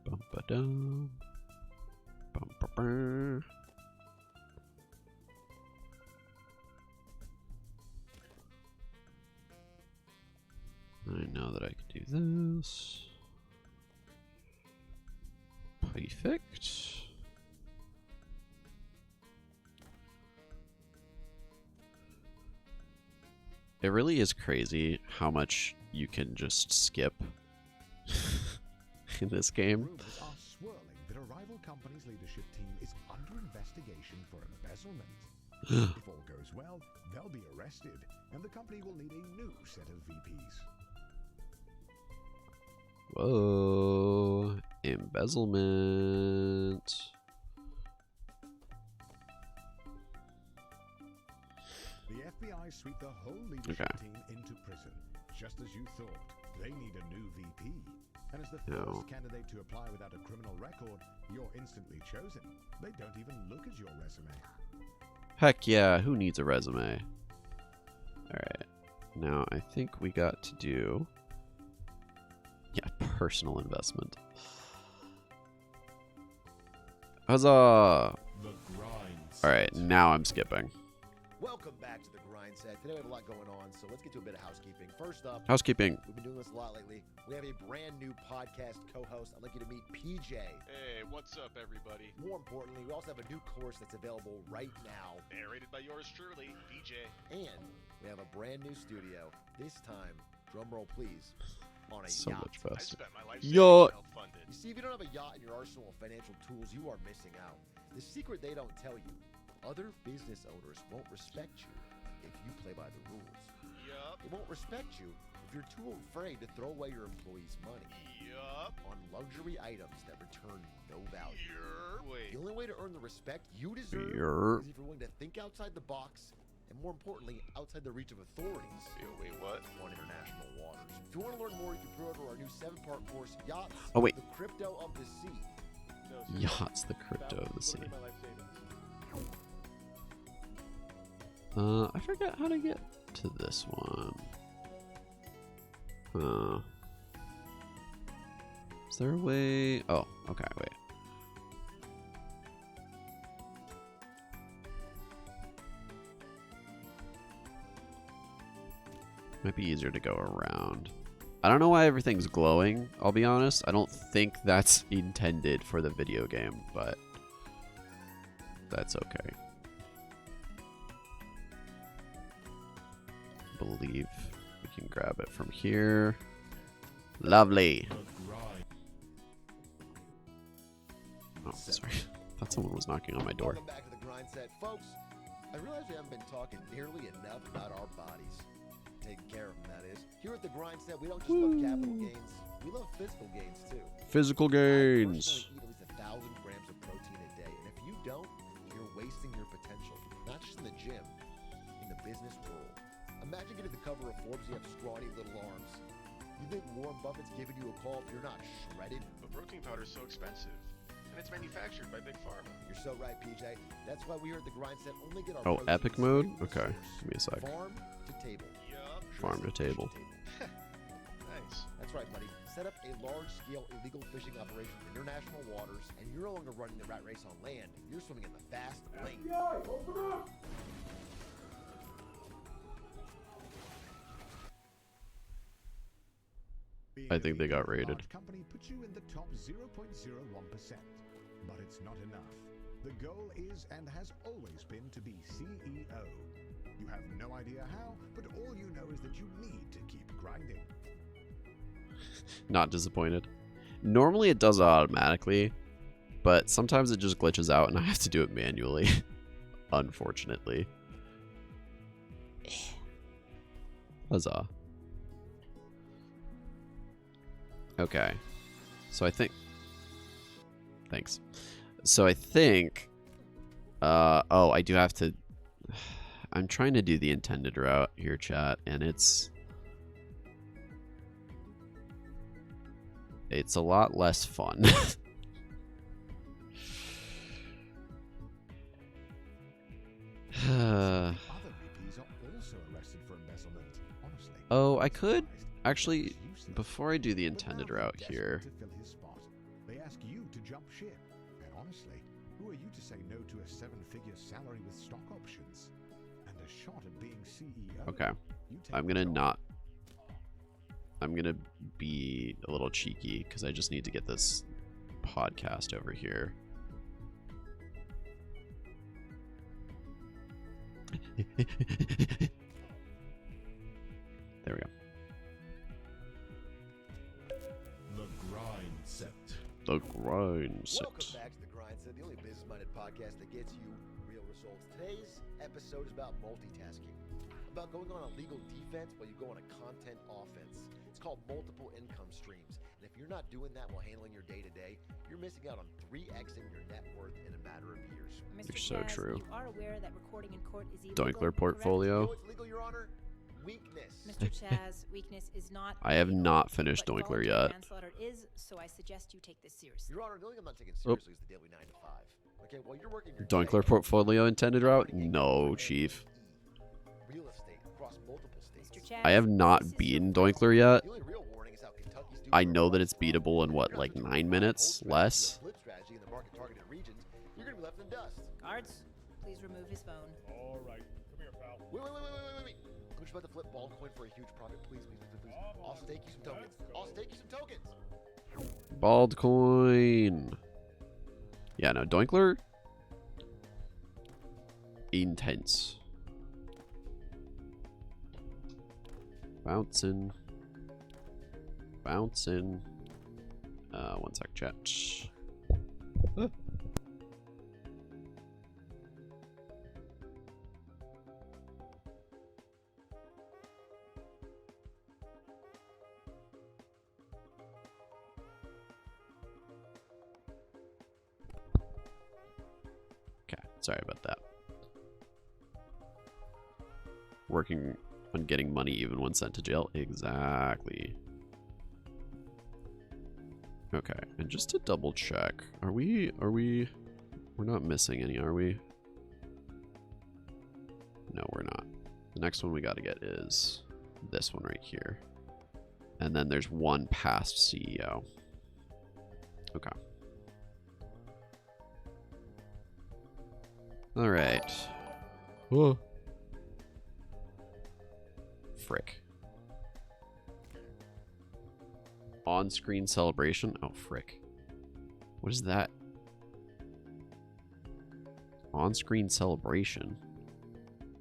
Bum, ba, dum. Bum, ba, bum. I know that I could do this. Perfect. It really is crazy how much you can just skip in this game. Rumors are swirling that a rival company's leadership team is under investigation for embezzlement. If all goes well, they'll be arrested, and the company will need a new set of VPs. Whoa. Embezzlement. The FBI sweep the whole leadership Okay. team into prison, just as you thought. They need a new VP. And as the No. first candidate to apply without a criminal record, you're instantly chosen. They don't even look at your resume. Heck yeah, who needs a resume? Alright. Now I think we got to do... Yeah, personal investment. Huzzah! The grind Alright, now I'm skipping. Welcome back to the grind set. Today we have a lot going on, so let's get to a bit of housekeeping. First up, Housekeeping. we've been doing this a lot lately. We have a brand new podcast co-host. I'd like you to meet PJ. Hey, what's up, everybody? More importantly, we also have a new course that's available right now. Narrated by yours truly, DJ. And we have a brand new studio. This time, drumroll please, on a So yacht. much I faster. spent my life Yacht. self-funded. You see, if you don't have a yacht in your arsenal of financial tools, you are missing out. The secret they don't tell you, other business owners won't respect you if you play by the rules. Yup. They won't respect you if you're too afraid to throw away your employees' money Yup. on luxury items that return no value. Wait. The only way to earn the respect you deserve Yerp. is if you're willing to think outside the box and, more importantly, outside the reach of authorities Wait, what? on international waters. If you want to learn more, you can pre-order our new 7-part course, Yachts, Oh, wait. the Crypto of the Sea. Yachts, the crypto of the sea. My life savings. I forgot how to get to this one. Is there a way? Oh, okay, wait. Might be easier to go around. I don't know why everything's glowing, I'll be honest. I don't think that's intended for the video game, but that's okay. Believe we can grab it from here. Lovely. The grind. Oh, sorry. I thought someone was knocking on my door. Welcome back to the grind set. Folks, I realize we haven't been talking nearly enough about our bodies. Taking care of them, that is. Here at the grind set, we don't just love capital gains, we love physical gains too. Physical I gains. personally eat at least 1,000 grams of protein a day, and if you don't, you're wasting your potential. Not just in the gym, in the business world. Imagine getting the cover of Forbes, you have scrawny little arms. You think Warren Buffett's giving you a call if you're not shredded? But protein powder is so expensive. And it's manufactured by Big Pharma. You're so right, PJ. That's why we here at the grind set only get our Oh, protein epic straight mode? from the Okay, source. give me a sec. Farm to table. Yup. Farm to table. Nice. That's right, buddy. Set up a large-scale illegal fishing operation in international waters, and you're no longer running the rat race on land. You're swimming in the fast lane. Being I a think they VP got of a raided. large company puts you in the top 0.01%. But it's not enough. The goal is and has always been to be CEO. You have no idea how, but all you know is that you need to keep grinding. Not disappointed. Normally it does it automatically, but sometimes it just glitches out and I have to do it manually. Unfortunately. Huzzah. Okay. So I think... Thanks. So I think... oh, I do have to... I'm trying to do the intended route here, chat, and it's a lot less fun. Other VPs are also arrested for embezzlement. Honestly. Oh, I could actually, It's useless. before I do the But intended now they're route desperate here. to fill his spot. They ask you to jump ship. And honestly, who are you to say no to a 7-figure salary with stock options and a shot at being CEO? Okay, You take I'm the gonna job. not. I'm gonna be a little cheeky because I just need to get this podcast over here. There we go. The grind set. The grind set. Welcome back to the grind set, the only business-minded podcast that gets you real results. Today's episode is about multitasking, about going on a legal defense while you go on a content offense. It's called multiple income streams. And if you're not doing that while handling your day-to-day, you're missing out on 3xing your net worth in a matter of years. You're so true. You are aware that recording in court is illegal. Doinkler correct? portfolio. What's legal, Your Honor? Weakness. Mr. Chaz, weakness is not. I have illegal, not finished but Doinkler voluntary yet. Manslaughter is, so I suggest you take this seriously. Your Honor, the only thing I'm not taking Oop. seriously is the daily 9 to 5. Okay, well, you're working your Doinkler day. portfolio intended route? No, Chief. Real estate across multiple states. Mr. Chaz, I have not this is beaten your Doinkler yet. The only real warning is how Kentucky's doing I their know that market it's beatable in what, You're not like switching 9 from a minutes? hold strategy Less? to a flip strategy in the market targeted regions, you're gonna be left in dust. Guards, please remove his phone. All right. Come here, pal. Wait. I'm just about to flip ball coin for a huge profit. Please. I'll stake you some tokens. I'll stake you some tokens. Bald coin. Yeah, no, Doinkler. Intense. Bouncing. One sec, chat. Okay, sorry about that. Working on getting money even when sent to jail. Exactly. Okay, and just to double check, we're not missing any, are we? No, we're not. The next one we gotta get is this one right here. And then there's one past CEO. Okay. Alright. Whoa. Frick. On-screen celebration? Oh, frick. What is that? On-screen celebration?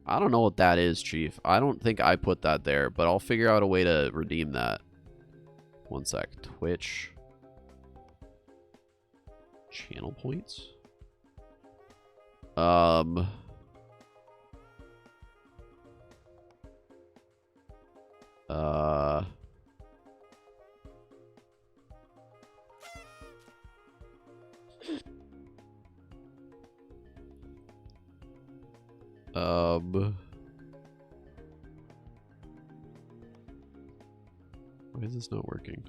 I don't know what that is, Chief. I don't think I put that there, but I'll figure out a way to redeem that. One sec. Twitch. Channel points? Why is this not working?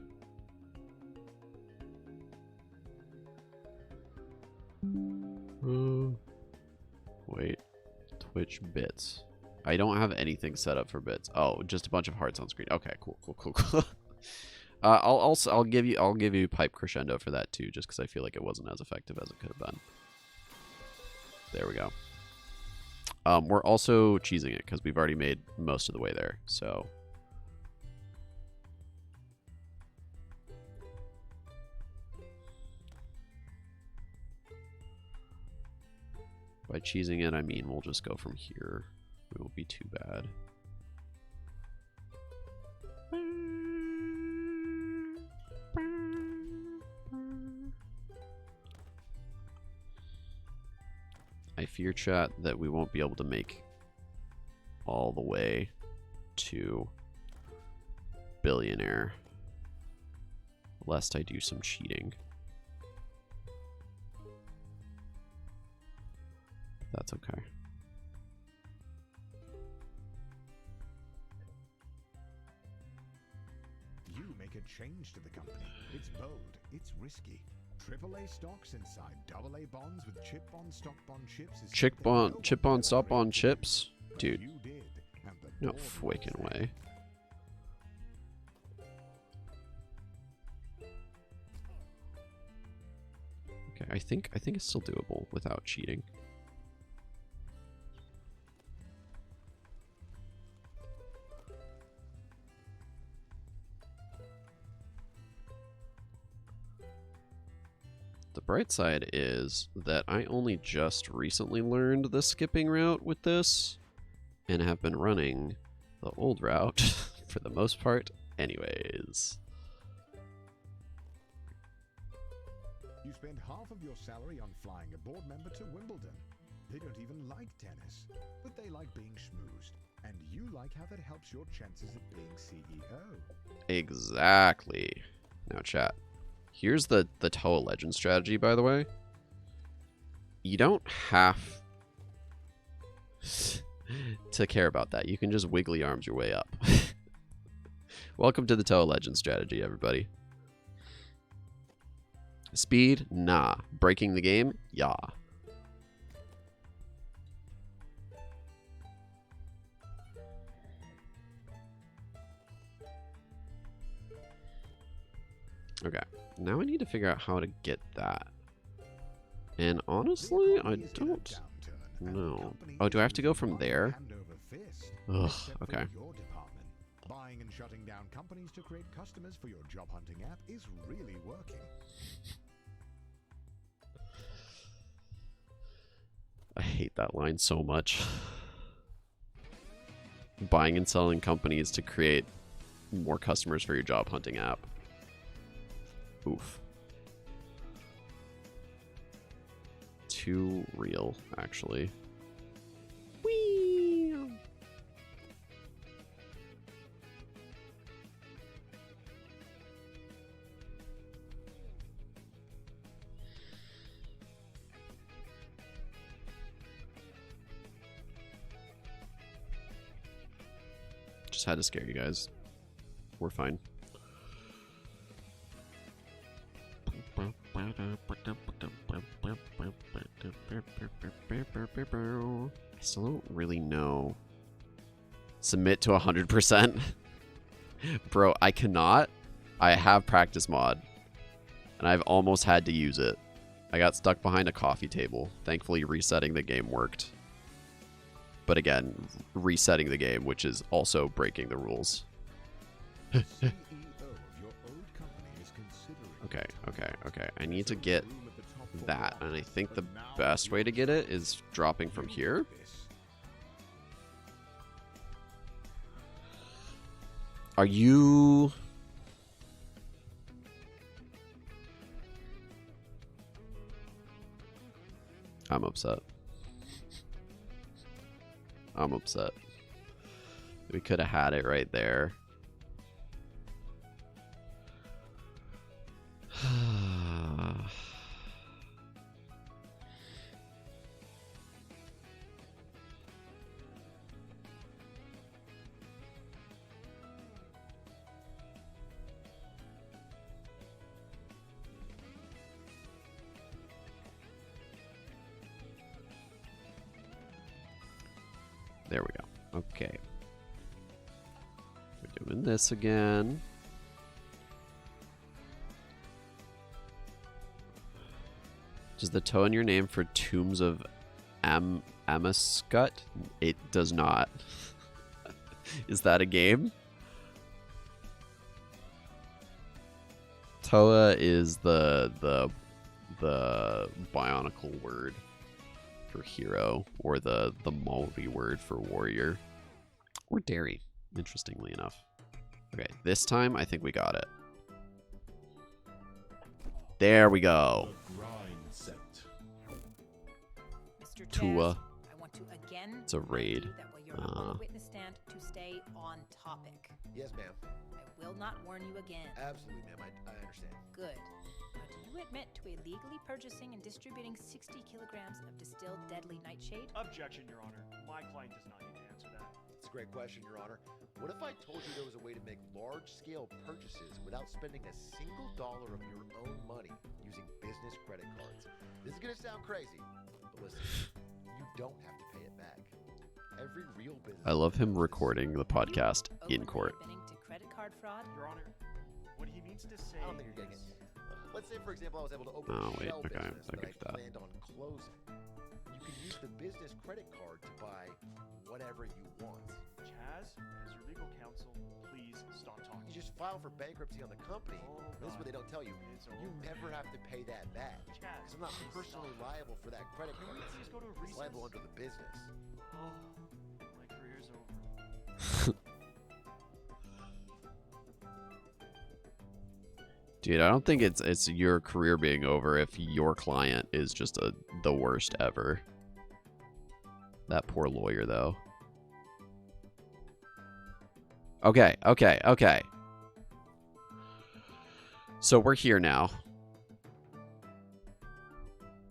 Wait. Twitch bits. I don't have anything set up for bits. Oh, just a bunch of hearts on screen. Okay, cool. I'll give you pipe crescendo for that too, just because I feel like it wasn't as effective as it could have been. There we go. We're also cheesing it because we've already made most of the way there. So by cheesing it, I mean we'll just go from here. It won't be too bad. I fear, chat, that we won't be able to make all the way to billionaire lest I do some cheating. That's okay. You make a change to the company. It's bold, it's risky. AAA stocks inside AA bonds with chip on stock bond chips is Chip something on no one chip on ever stop dreamed on of. chips? But Dude. you did, and the No board freaking knows way. Okay, I think it's still doable without cheating. The bright side is that I only just recently learned the skipping route with this and have been running the old route for the most part anyways. You spend half of your salary on flying a board member to Wimbledon. They don't even like tennis, but they like being schmoozed. And you like how that helps your chances of being CEO. Exactly. Now, chat. Here's the Toa Legend strategy, by the way. You don't have to care about that. You can just wiggly arms your way up. Welcome to the Toa Legend strategy, everybody. Speed? Nah. Breaking the game? Yeah. Okay. Now I need to figure out how to get that. And honestly, I don't know. Oh, do I have to go from there? Ugh, okay. Buying and shutting down companies to create customers for your job hunting app is really working. I hate that line so much. Buying and selling companies to create more customers for your job hunting app. Oof. Too real, actually. Whee! Just had to scare you guys. We're fine. I still don't really know. Submit to 100%? Bro, I cannot. I have practice mod. And I've almost had to use it. I got stuck behind a coffee table. Thankfully, resetting the game worked. But again, resetting the game, which is also breaking the rules. Okay. I need to get that, and I think the best way to get it is dropping from here. Are you... I'm upset. I'm upset. We could have had it right there. There we go. Okay. We're doing this again. Does the toe in your name for Tombs of Amaskut? It does not. Is that a game? Toa is the Bionicle word for hero, or the Maori word for warrior, or dairy, interestingly enough. Okay, this time I think we got it. There we go. Mr. Tua. I want to again It's a raid. that while you're on the witness stand to stay on topic. Yes, ma'am. I will not warn you again. Absolutely, ma'am. I understand. Good. Now, do you admit to illegally purchasing and distributing 60 kilograms of distilled deadly nightshade? Objection, Your Honor. My client does not need to answer that. It's a great question, Your Honor. What if I told you there was a way to make large-scale purchases without spending a single dollar of your own money using business credit cards? This is going to sound crazy, but listen, you don't have to pay it back. Every real business... I love him recording the podcast in court. To credit card fraud? Your Honor, what he means to say I don't think you're getting it. Let's say, for example, I was able to open Oh, a wait, shell okay, business I'll that give I that. planned on closing. You can use the business credit card to buy whatever you want. Chaz, as your legal counsel, please stop talking. You just file for bankruptcy on the company. This is what they don't tell you. You never have to pay that back. Because I'm not personally liable for that credit card. Please go to a It's liable recess. under the business. Oh, my career's over. Dude, I don't think it's your career being over if your client is just the worst ever. That poor lawyer, though. Okay, okay, okay. So we're here now.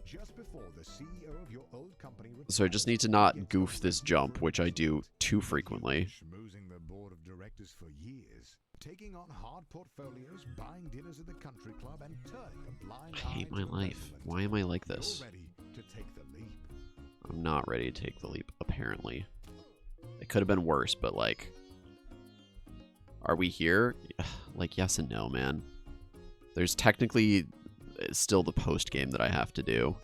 Just before the CEO of your old company So I just need to not goof this jump, which I do too frequently. schmoozing the board of directors for years, taking on hard portfolios, buying dinners at the country club, and turning a blind I hate eye my to life. embezzlement. Why am I like this? You're ready to take the leap. I'm not ready to take the leap, apparently. It could have been worse, but like... Are we here? Like, yes and no, man. There's technically still the post game that I have to do.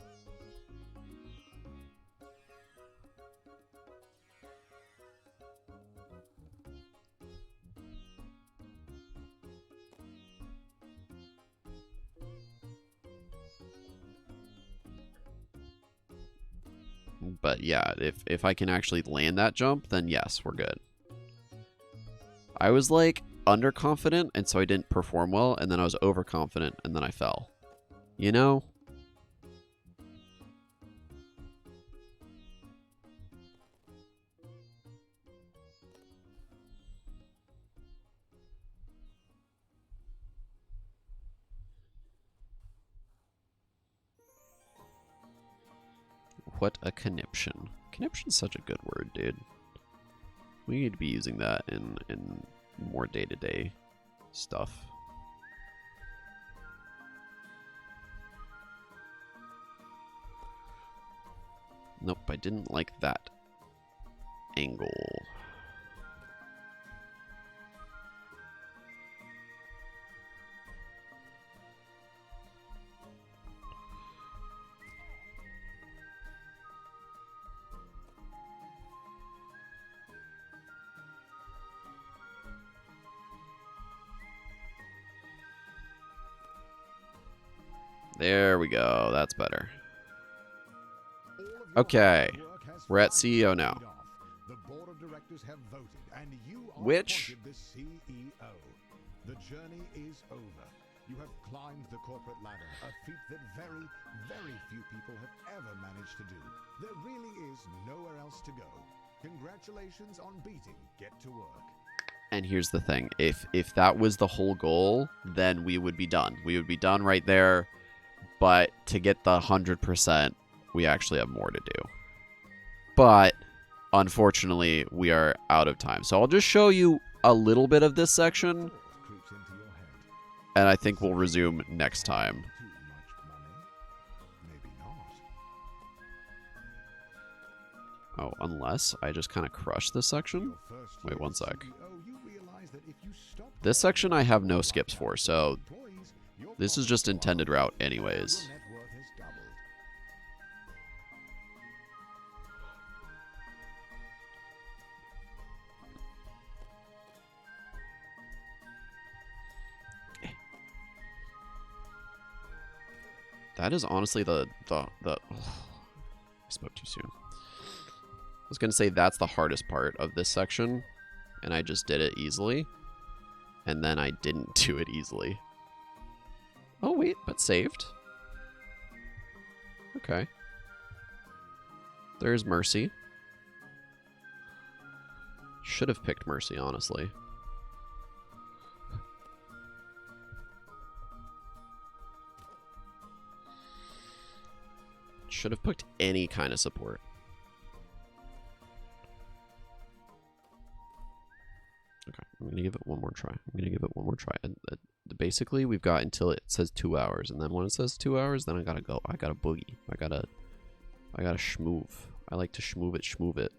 But yeah, if I can actually land that jump, then yes, we're good. I was like underconfident, and so I didn't perform well, and then I was overconfident, and then I fell. You know? What a conniption. Conniption's such a good word, dude. We need to be using that in more day-to-day stuff. Nope, I didn't like that angle. There we go. That's better. Okay. We're at CEO now. The board of directors have voted, and you are Which? appointed the CEO. The journey is over. You have climbed the corporate ladder, a feat that very, very few people have ever managed to do. There really is nowhere else to go. Congratulations on beating Get to Work. And here's the thing. If that was the whole goal, then we would be done. We would be done right there. But to get the 100%, we actually have more to do. But unfortunately, we are out of time. So I'll just show you a little bit of this section. And I think we'll resume next time. Oh, unless I just kind of crush this section? Wait, one sec. This section I have no skips for, so this is just intended route anyways. That is honestly the I spoke too soon. I was gonna say that's the hardest part of this section, and I just did it easily, and then I didn't do it easily. Oh wait, but saved. Okay. There's Mercy. Should have picked Mercy, honestly. Should have picked any kind of support. Okay, I'm gonna give it one more try. And, basically, we've got until it says 2 hours, and then when it says 2 hours, then I gotta go. I gotta boogie. I gotta schmoove. I like to schmoove it.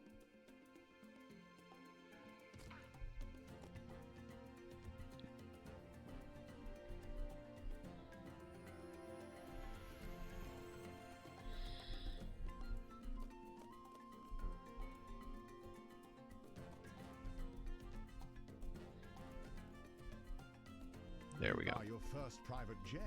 There we go. Buy your first private jet,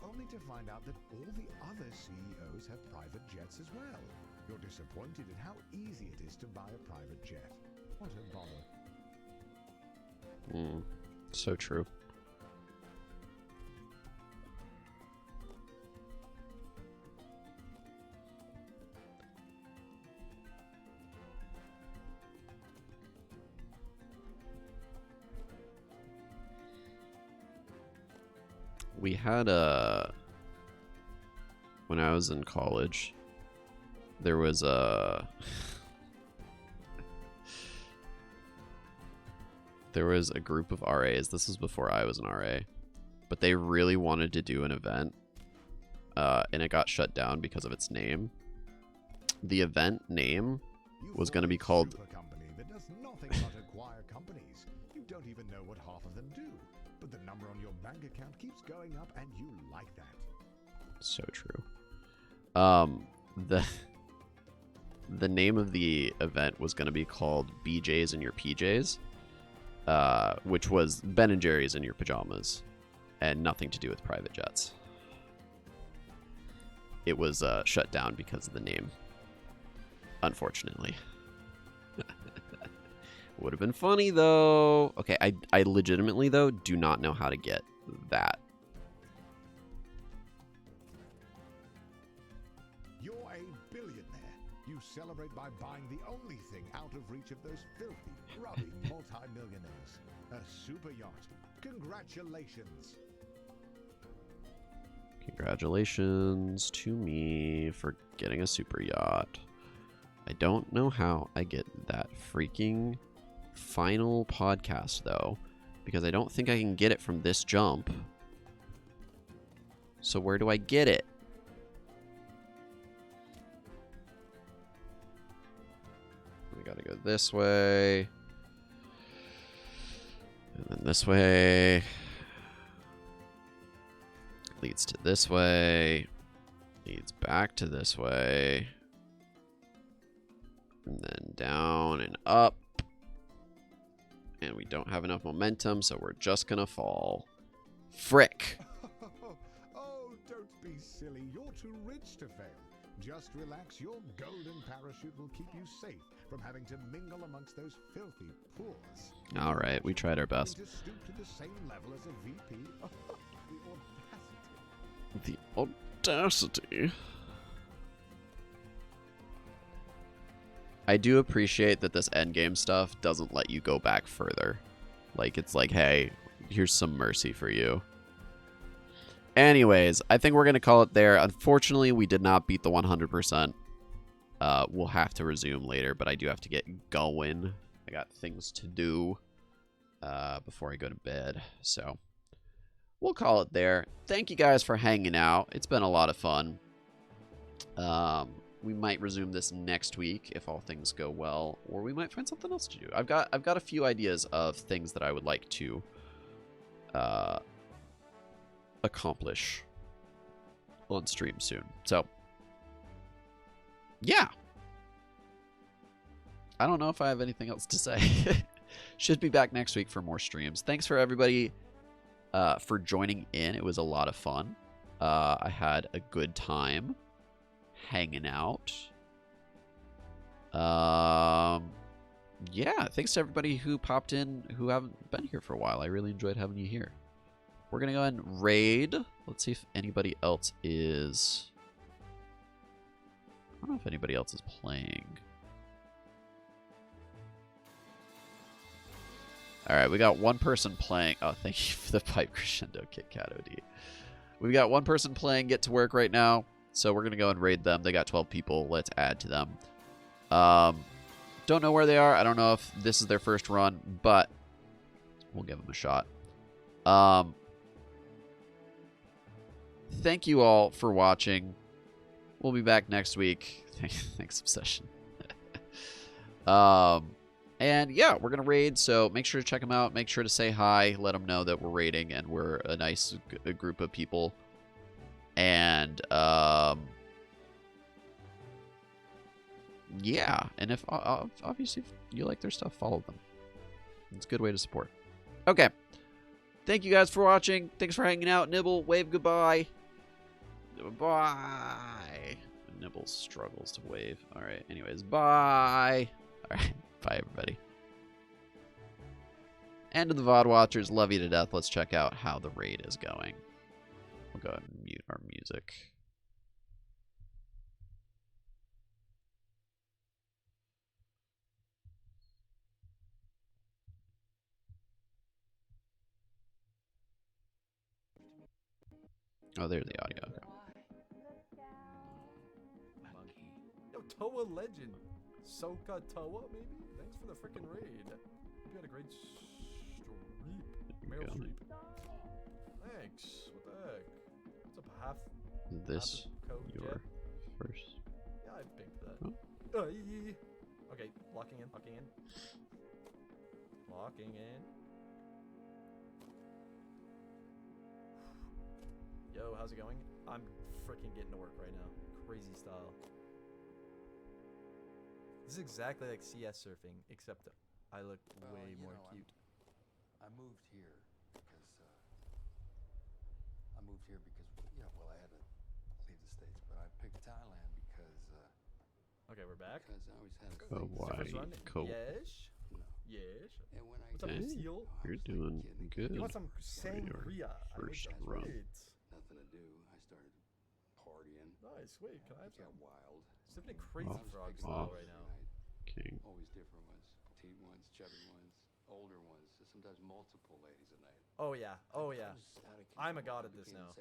only to find out that all the other CEOs have private jets as well. You're disappointed at how easy it is to buy a private jet. What a bother. So true. we had a... When I was in college, there was a... there was a group of RAs. This was before I was an RA. But they really wanted to do an event. And it got shut down because of its name. The event name was going to be called... Super company that does nothing but acquire companies. You don't even know what half of them do. But the number on your bank account keeps going up and you like that. So true. The name of the event was going to be called BJ's in your PJs, which was Ben and Jerry's in your pajamas, and nothing to do with private jets. It was shut down because of the name, unfortunately. Would have been funny though. Okay, I legitimately though do not know how to get that. You're a billionaire. You celebrate by buying the only thing out of reach of those filthy, grubby multi-millionaires. A super yacht. Congratulations. Congratulations to me for getting a super yacht. I don't know how I get that freaking final podcast though, because I don't think I can get it from this jump. So where do I get it? We gotta go this way. And then this way. Leads to this way. Leads back to this way. And then down and up. And we don't have enough momentum, so we're just gonna fall. Frick! Oh, don't be silly. You're too rich to fail. Just relax. Your golden parachute will keep you safe from having to mingle amongst those filthy pores. Alright, we tried our best. To stoop to the same level as a VP. The audacity. I do appreciate that this endgame stuff doesn't let you go back further. Like, it's like, hey, here's some mercy for you. Anyways, I think we're going to call it there. Unfortunately, we did not beat the 100%. We'll have to resume later, but I do have to get going. I got things to do before I go to bed, so we'll call it there. Thank you guys for hanging out. It's been a lot of fun. We might resume this next week if all things go well, or we might find something else to do. I've got a few ideas of things that I would like to accomplish on stream soon. So, yeah. I don't know if I have anything else to say. Should be back next week for more streams. Thanks for everybody for joining in. It was a lot of fun. I had a good time hanging out. Yeah, thanks to everybody who popped in who haven't been here for a while. I really enjoyed having you here. We're gonna go ahead and raid. Let's see if anybody else is... I don't know if anybody else is playing. Alright, we got one person playing. Oh, thank you for the pipe crescendo, Kit Kat OD. We've got one person playing Get to Work right now. So we're going to go and raid them. They got 12 people. Let's add to them. Don't know where they are. I don't know if this is their first run, but we'll give them a shot. Thank you all for watching. We'll be back next week. Thanks, Obsession. And yeah, we're going to raid, so make sure to check them out. Make sure to say hi. Let them know that we're raiding and we're a nice group of people. And, yeah. And if, obviously, if you like their stuff, follow them. It's a good way to support. Okay. Thank you guys for watching. Thanks for hanging out. Nibble, wave goodbye. Bye. Nibble struggles to wave. All right. Anyways, bye. All right. Bye, everybody. And to the VOD watchers, love you to death. Let's check out how the raid is going. We'll go ahead and mute our music. Oh, there's the audio. Okay. Monkey. Yo, Toa Legend. Soka Toa, maybe? Thanks for the freaking raid. You had a great streak. Meryl Streep. Thanks. What the heck? What's up, half? Is this code your jet? first? Yeah, I picked that. Oh. Okay, locking in. Locking in. Yo, how's it going? I'm freaking getting to work right now. Crazy style. This is exactly like CS surfing, except I look way more cute. I moved here because well, I had to leave the States, but I picked Thailand because okay, we're back. Because I always had a Cool. Yes. No. Yes. And when I What's up, Okay. Seal? You're doing good. You want some for your sangria? first That's run. right. nothing to do, I started partying. Nice. Wait, can I have Got some? wild. Sipping crazy Off, frog off. style right now. King. Always different ones. Petite ones, chubby ones, older ones. Sometimes multiple ladies a night. Oh yeah. Oh yeah. I'm a god at this now.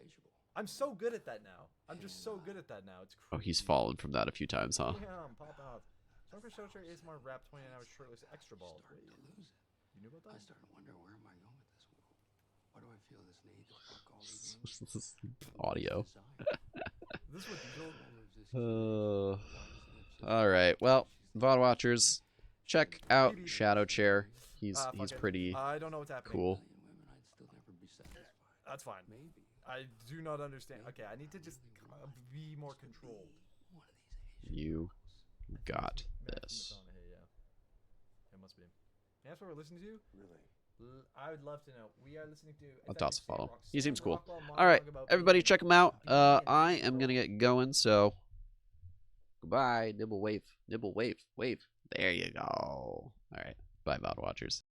I'm so good at that now. I'm just so good at that now. It's crazy. Oh, he's fallen from that a few times, huh? Damn, pop out. Smoker Shelter is more rap 29 hours shirtless extra ball. Started to lose it. You knew about that? I started to wonder, where am I going with this? Why do I feel this need to fuck all these women? Audio. This would all right. Well, VOD watchers, check out Shadow Chair. He's pretty I don't know what's happening. cool. That's fine. I do not understand. Okay, I need to just be more controlled. You got this. Yeah. It must be. That's what we're listening to? Really? I would love to know. We are listening to. I'll toss a follow. Rock, He seems cool. Rockwell All right, monologue about everybody, being check him out. being I am gonna get going. So, goodbye. Nibble wave. Nibble wave. Wave. There you go. All right. Bye, VOD watchers.